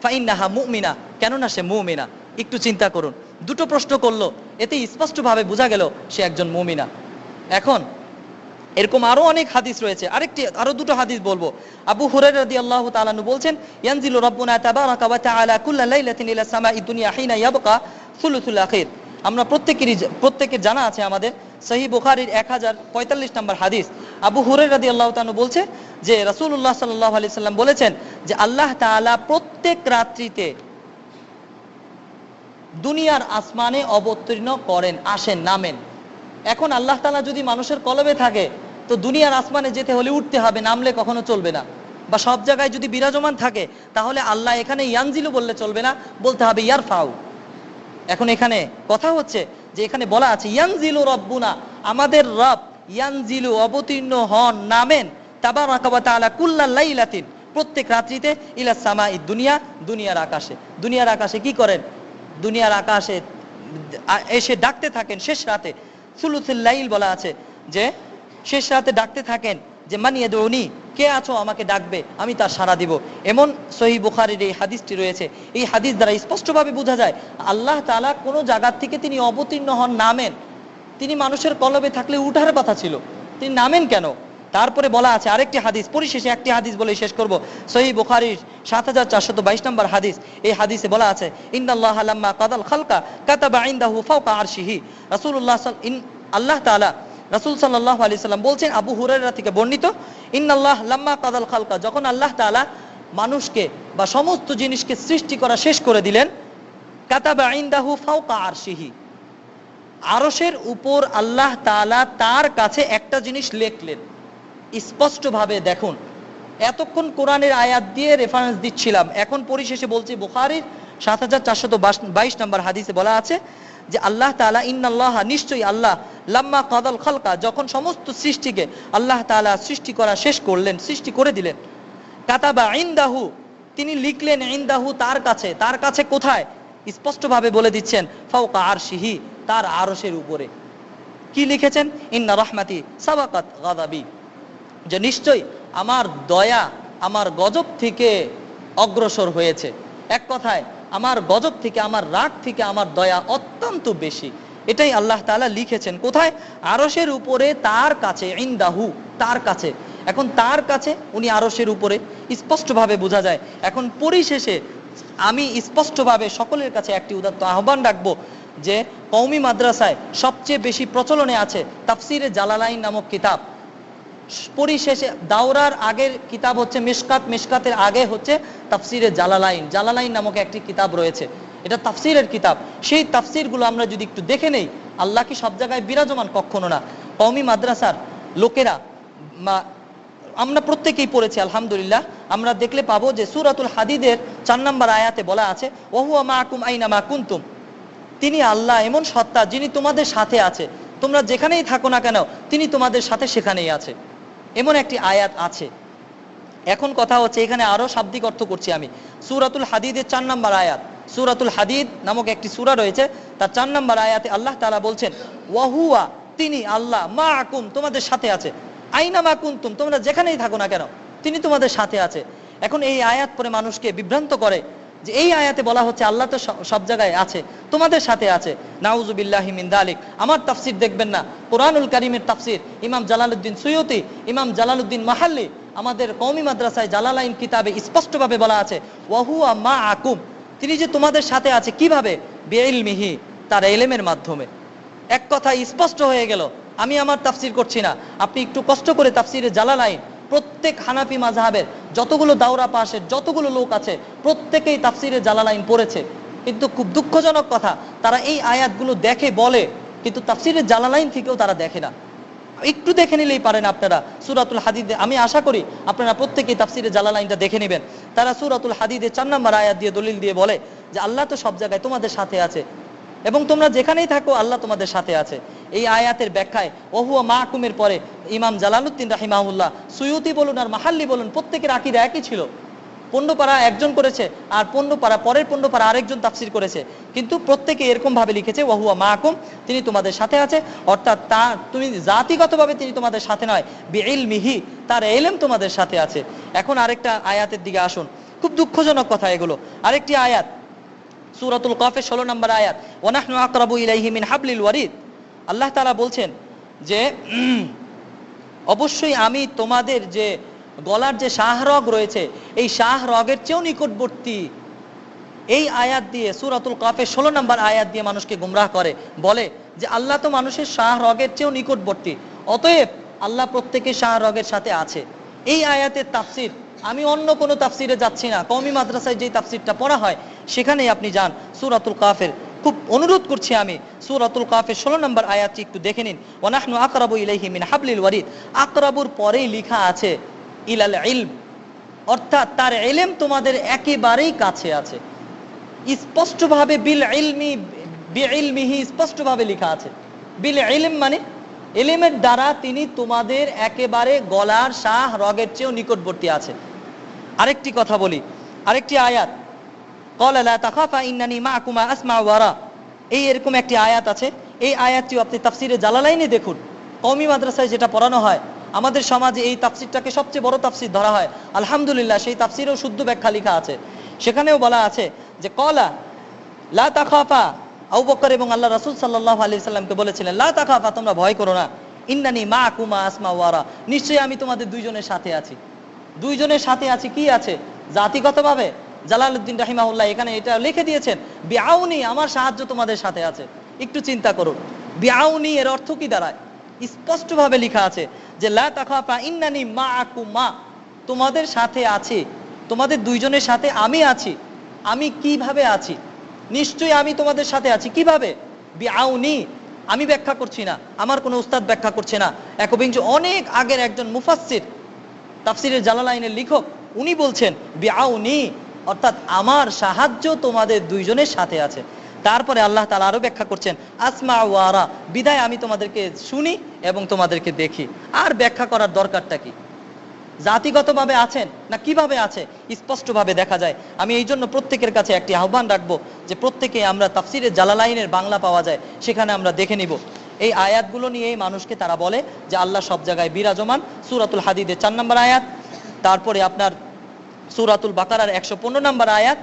ফাইন্নাহা মুমিনা, কেননা সে মুমিনা। একটু চিন্তা করুন, দুটো প্রশ্ন করলো, এতে স্পষ্টভাবে বোঝা গেল সে একজন মুমিনা। এখন এরকম আরো অনেক হাদিস রয়েছে, আরো দুটো হাদিস বলবো। আবু হুরায়রা রাদিয়াল্লাহু তাআলা আনহু বলছেন, ইয়ানজিলু রাব্বুনা তাবারাকা ওয়া তাআলা কুল্লা লাইলাতিন ইলা সামাঈ দুনিয়া হিনা ইয়াবকা সুলুসুল আখির। আমরা প্রত্যেকের জানা আছে আমাদের সহিহ বুখারীর 1045 নম্বর হাদিস। আবু হুরায়রা রাদিয়াল্লাহু তাআলা বলছে যে রাসূলুল্লাহ সাল্লাল্লাহু আলাইহি সাল্লাম বলেছেন যে আল্লাহ তাআলা প্রত্যেক রাত্রিতে দুনিয়ার আসমানে অবতীর্ণ করেন, আসেন, নামেন। এখন আল্লাহ তাআলা যদি মানুষের কলবে থাকে তো দুনিয়ার আসমানে যেতে হলে উঠতে হবে, নামলে কখনো চলবে না। বা সব জায়গায় যদি বিরাজমান থাকে তাহলে আল্লাহ এখানে ইয়ানজিলু বললে চলবে না, বলতে হবে ইয়ারফাউ। এখন এখানে কথা হচ্ছে যে এখানে বলা আছে ইয়ানজিলু রব্বুনা, আমাদের রব ইয়ানজিলু অবতীর্ণ হন, নামেন, তাবারাকা ওয়া তাআলা কুল্লা লাইলাতিন, প্রত্যেক রাত্রিতে, ইলা সামাঈ দুনিয়া, দুনিয়ার আকাশে। দুনিয়ার আকাশে কি করেন? দুনিয়ার আকাশে এসে ডাকতে থাকেন শেষ রাতে। সুলুসুল লাইল বলা আছে যে শেষ রাতে ডাকতে থাকেন যে মান ইয়াদউনি, কে আছো আমাকে ডাকবে, আমি তার সাড়া দিব। এমন সহিহ বুখারীর এই হাদিসটি রয়েছে। এই হাদিস দ্বারা স্পষ্টভাবে বোঝা যায় আল্লাহ তাআলা কোনো জায়গা থেকে তিনি অবতীর্ণ হন, নামেন। তিনি মানুষের কলবে থাকলে উঠার কথা ছিল, তিনি নামেন কেন? তারপরে বলা আছে আরেকটি হাদিস, পরিশেষে একটি হাদিস বলে শেষ করব। সহিহ বুখারীর ৭৪২২ নম্বর হাদিস। এই হাদিসে বলা আছে ইন্নাল্লাহা লাম্মা কাদাল খালকা কাতাবা ইনদাহু ফাওকা আরশিহি। আল্লাহ তাআলা, রাসূল সাল্লাল্লাহু আলাইহি সাল্লাম বলছেন, আবু হুরায়রা থেকে বর্ণিত, ইন্নাল্লাহ লাম্মা কাদাল খালকা, যখন আল্লাহ তাআলা মানুষকে বা সমস্ত জিনিসকে সৃষ্টি করা শেষ করে দিলেন, কাতাবা ইনদাহু ফাওকা আরশিহি, আরশের উপর আল্লাহ তাআলা তার কাছে একটা জিনিস লিখলেন। স্পষ্টভাবে দেখুন, এতক্ষণ কোরআনের আয়াত দিয়ে রেফারেন্স দিচ্ছিলাম, এখন পরিশেষে বলছি বুখারীর ৭৪২২ নম্বর হাদিসে বলা আছে যে আল্লাহ তাআলা, ইন্নাল্লাহা, নিশ্চয়ই আল্লাহ, লাম্মা কাদাল খালকা, যখন সমস্ত সৃষ্টিকে আল্লাহ তাআলা সৃষ্টি করা শেষ করলেন, সৃষ্টি করে দিলেন, কাতাবা ইনদাহু, তিনি লিখলেন, ইনদাহু, তার কাছে। তার কাছে কোথায়? স্পষ্টভাবে বলে দিচ্ছেন ফাওকা আরশিহি, তার আরশের উপরে। কি লিখেছেন? ইন্না রাহমাতি সাবাকাত গাযাবি, যে নিশ্চয়ই আমার দয়া আমার গজব থেকে অগ্রসর হয়েছে। এক কথায় আমার গজব থেকে, আমার রাগ থেকে আমার দয়া অত্যন্ত বেশি। এটাই আল্লাহ তাআলা লিখেছেন কোথায়? আরশের উপরে, তার কাছে, ইনদাহু, তার কাছে। এখন তার কাছে, উনি আরশের উপরে, স্পষ্টভাবে বোঝা যায়। এখন পরিশেষে আমি স্পষ্টভাবে সকলের কাছে একটি উদাত্ত আহ্বান রাখবো যে কওমি মাদ্রাসায় সবচেয়ে বেশি প্রচলনে আছে তাফসিরে জালালাইন নামক কিতাব। পরিশেষে দাওরার আগের কিতাব হচ্ছে মিশকাত, মিশকাতের আগে হচ্ছে তাফসিরে জালালাইন। জালালাইন নামক একটি কিতাব রয়েছে, এটা তাফসিরের কিতাব। সেই তাফসিরগুলো আমরা যদি একটু দেখে নেই, আল্লাহ কি সব জায়গায় বিরাজমান? কখনো না। কওমি মাদ্রাসার লোকেরা, আমরা প্রত্যেকেই পড়েছি আলহামদুলিল্লাহ, আমরা দেখলে পাবো যে সূরাতুল হাদিদের ৪ নম্বর আয়াতে বলা আছে ওয়াহুয়া মাআকুম আইনামা কুনতুম, তিনি আল্লাহ এমন সত্তা যিনি তোমাদের সাথে আছে, তোমরা যেখানেই থাকো না কেন তিনি তোমাদের সাথে সেখানেই আছে। এমন একটি আয়াত আছে। এখন কথা হচ্ছে এখানে আরো শাব্দিক অর্থ করছি আমি। সূরাতুল হাদিদের ৪ নম্বর আয়াত, সূরাতুল হাদিদ নামক একটি সূরা রয়েছে, তার ৪ নম্বর আয়াতে আল্লাহ তাআলা বলছেন ওয়াহুয়া, তিনি আল্লাহ, মাআকুম, তোমাদের সাথে আছে, আইনামা কুনতুম, তোমরা যেখানেই থাকো না কেন তিনি তোমাদের সাথে আছে। এখন এই আয়াত পরে মানুষকে বিভ্রান্ত করে যে এই আয়াতে বলা হচ্ছে আল্লাহ তো সব জায়গায় আছে, তোমাদের সাথে আছে। নাউযুবিল্লাহি মিন যালিক। আমার তাফসীর দেখবেন না, কোরআনুল কারীমের তাফসীর ইমাম জালালউদ্দিন সুয়ুতি, ইমাম জালালউদ্দিন মাহাল্লি, আমাদের কওমি মাদ্রাসায় জালালাইন কিতাবে স্পষ্টভাবে বলা আছে ওয়াহুয়া মাআকুম, তিনি যে তোমাদের সাথে আছে। কিভাবে? বিইলমিহি, তার ইলমের মাধ্যমে। এক কথা স্পষ্ট হয়ে গেল। আমি আমার তাফসীর করছি না, আপনি একটু কষ্ট করে তাফসীরে জালালাইন, প্রত্যেক হানাফি মাযহাবের যতগুলো দাওরা পাশের যতগুলো লোক আছে প্রত্যেকেই তাফসীরে জালালাইন পড়েছে, কিন্তু খুব দুঃখজনক কথা তারা এই আয়াতগুলো দেখে বলে, কিন্তু তাফসীরে জালালাইন থেকেও তারা দেখে না। একটু দেখে নিলেই পারেন আপনারা সূরাতুল হাদিদে, আমি আশা করি আপনারা প্রত্যেকেই তাফসীরে জালালাইনটা দেখে নেবেন। তারা সূরাতুল হাদিদে ৪ নম্বর আয়াত দিয়ে দলিল দিয়ে বলে যে আল্লাহ তো সব জায়গায় তোমাদের সাথে আছে এবং তোমরা যেখানেই থাকো আল্লাহ তোমাদের সাথে আছে। এই আয়াতের ব্যাখ্যায় ওহুয়া মাআকুমের পরে ইমাম জালালউদ্দিন রাহিমাহুল্লাহ, সুয়ুতি বলুন আর মাহাল্লি বলুন, প্রত্যেকের আকীদা একই ছিল। 15 পারা একজন করেছে, আর 15 পারা পরের 15 পারা আরেকজন তাফসির করেছে, কিন্তু প্রত্যেকে এরকম ভাবে লিখেছে ওয়াহুয়া মাকুম, তিনি তোমাদের সাথে আছে, অর্থাৎ তুমি জাতিগতভাবে তিনি তোমাদের সাথে নয়, বিইলমিহি, তার ইলম তোমাদের সাথে আছে। এখন আরেকটা আয়াতের দিকে আসুন, খুব দুঃখজনক কথা এগুলো। আরেকটি আয়াত সূরাতুল কাফের 16 নম্বর আয়াত, ওয়া নাহনু আকরাবু ইলাইহি মিন হাবলিল ওয়ারিদ। আল্লাহ তাআলা বলছেন যে অবশ্যই আমি তোমাদের যে গলার যে শাহরগ রয়েছে এই শাহরগের চেয়েও নিকটবর্তী। এই আয়াত দিয়ে সূরাতুল কাফের 16 নম্বর আয়াত দিয়ে মানুষকে গুমরাহ করে, বলে যে আল্লাহ তো মানুষের শাহরগের চেয়েও নিকটবর্তী, অতএব আল্লাহ প্রত্যেকের শাহরগের সাথে আছে। এই আয়াতের তাফসির আমি অন্য কোনো তাফসিরে যাচ্ছি না, কওমি মাদ্রাসায় যে তাফসিরটা পড়া হয় সেখানেই আপনি যান। সূরাতুল কাফের খুব অনুরোধ করছি আমি, সূরাতুল কাফের 16 নম্বর আয়াতটি একটু দেখে নিন। ওয়া নাহনু আকরাবু ইলাইহি মিন হাবলিল ওয়ারিদ, আকরাবুর পরেই লেখা আছে ইলাল ইলম, অর্থাৎ তার ইলম তোমাদের একেবারেই কাছে আছে। স্পষ্টভাবে বিল ইলমি বিইলমিহি স্পষ্টভাবে লেখা আছে। বিল ইলম মানে ইলমের দ্বারা তিনি তোমাদের একেবারে গলার শাহরগের চেয়েও নিকটবর্তী আছে। আরেকটি কথা বলি, আরেকটি আয়াত, ক্বালা লা তাখাফা ইন্নানি মাআকুমা আসমাউ ওয়া আরা, এই এরকম একটি আয়াত আছে। এই আয়াতটিও আপনি তাফসিরে জালালাইনে দেখুন, কওমি মাদ্রাসায় যেটা পড়ানো হয়, আমাদের সমাজে এই তাফসিরটাকে সবচেয়ে বড় তাফসির ধরা হয়। আলহামদুলিল্লাহ, সেই তাফসিরেও শুদ্ধ ব্যাখ্যা লেখা আছে। সেখানেও বলা আছে যে ক্বালা লা তাখাফা, আবু বকর এবং আল্লাহ রাসূল সাল্লাল্লাহু আলাইহি সাল্লামকে বলেছিলেন লা তাখাফা, তোমরা ভয় করো না, ইন্নানি মাআকুমা আসমাউ ওয়া আরা, নিশ্চয়ই আমি তোমাদের দুইজনের সাথে আছি। দুইজনের সাথে আছি, কি আছে? জাতিগতভাবে জালালউদ্দিন রাহিমাহুল্লাহ এখানে এটা লিখে দিয়েছেন, বিআউনি, আমার সাহায্য তোমাদের সাথে আছে। একটু চিন্তা করুন, বিআউনি এর অর্থ কি দাঁড়ায়? স্পষ্টভাবে লেখা আছে যে লা তাখাফা ইন্নানি মাআকুমা, তোমাদের সাথে আছি, তোমাদের দুইজনের সাথে আমি আছি। আমি কিভাবে আছি? নিশ্চয়ই আমি তোমাদের সাথে আছি। কিভাবে? বিআউনি, আমি ব্যাখ্যা করছি না, আমার কোনো উস্তাদ ব্যাখ্যা করছে না, একবিংশ অনেক আগের একজন মুফাসসির, তাফসিরের জালালাইনের লেখক, উনি বলছেন বিআউনি, অর্থাৎ আমার সাহায্য তোমাদের দুইজনের সাথে আছে। তারপরে আল্লাহ তাআলা আরো ব্যাখ্যা করছেন আসমা ওয়া আরা, বিদায় আমি তোমাদেরকে শুনি এবং তোমাদেরকে দেখি। আর ব্যাখ্যা করার দরকারটা কি? জাতিগতভাবে আছেন না কিভাবে আছে স্পষ্টভাবে দেখা যায়। আমি এই জন্য প্রত্যেকের কাছে একটি আহ্বান রাখবো যে প্রত্যেকে আমরা তাফসিরে জালালাইনের বাংলা পাওয়া যায়, সেখানে আমরা দেখে নিব। এই আয়াতগুলো নিয়ে মানুষকে তারা বলে যে আল্লাহ সব জায়গায় বিরাজমান। সূরাতুল হাদিদের 4 নম্বর আয়াত, তারপরে আপনার সূরাতুল বাকারার 115 নম্বর আয়াত,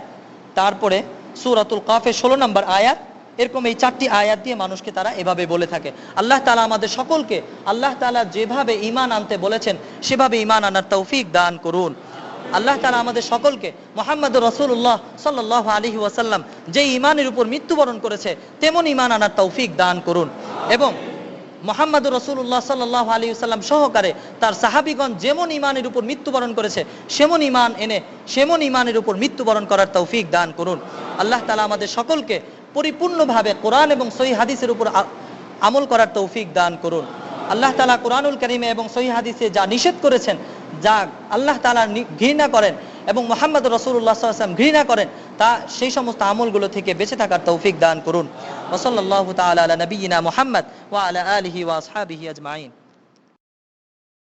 তারপরে সূরাতুল কাফের 16 নম্বর আয়াত, এরকম এই 4টি আয়াত দিয়ে মানুষকে তারা এভাবে বলে থাকে। আল্লাহ তাআলা আমাদের সকলকে আল্লাহ তাআলা যেভাবে ঈমান আনতে বলেছেন সেভাবে ঈমান আনার তৌফিক দান করুন। আল্লাহ তাআলা আমাদের সকলকে মুহাম্মদুর রাসূলুল্লাহ সাল্লাল্লাহু আলাইহি ওয়াসাল্লাম যে ঈমানের উপর মৃত্যুবরণ করেছে তেমন ঈমান আনার তৌফিক দান করুন, এবং মুহাম্মদুর রাসূলুল্লাহ সাল্লাল্লাহু আলাইহি ওয়াসাল্লাম সহকারে তার সাহাবীগণ যেমন ঈমানের উপর মৃত্যুবরণ করেছে সেমন ঈমান এনে সেমন ঈমানের উপর মৃত্যুবরণ করার তৌফিক দান করুন। আল্লাহ তাআলা আমাদের সকলকে পরিপূর্ণভাবে কোরআন এবং সহিহ হাদিসের উপর আমল করার তৌফিক দান করুন। আল্লাহ তাআলা কোরআনুল কারীমে এবং সহিহ হাদিসে যা নিষেধ করেছেন, যা আল্লাহ তাআলা ঘৃণা করেন এবং মুহাম্মদ রাসূলুল্লাহ সাল্লাল্লাহু আলাইহি ওয়াসাল্লাম ঘৃণা করেন, তা সেই সমস্ত আমলগুলো থেকে বেঁচে থাকার তৌফিক দান করুন। ওয়া সাল্লাল্লাহু তাআলা আলা নবিয়িনা মুহাম্মদ ওয়া আলা আলিহি ওয়া আসহাবিহি আজমাইন।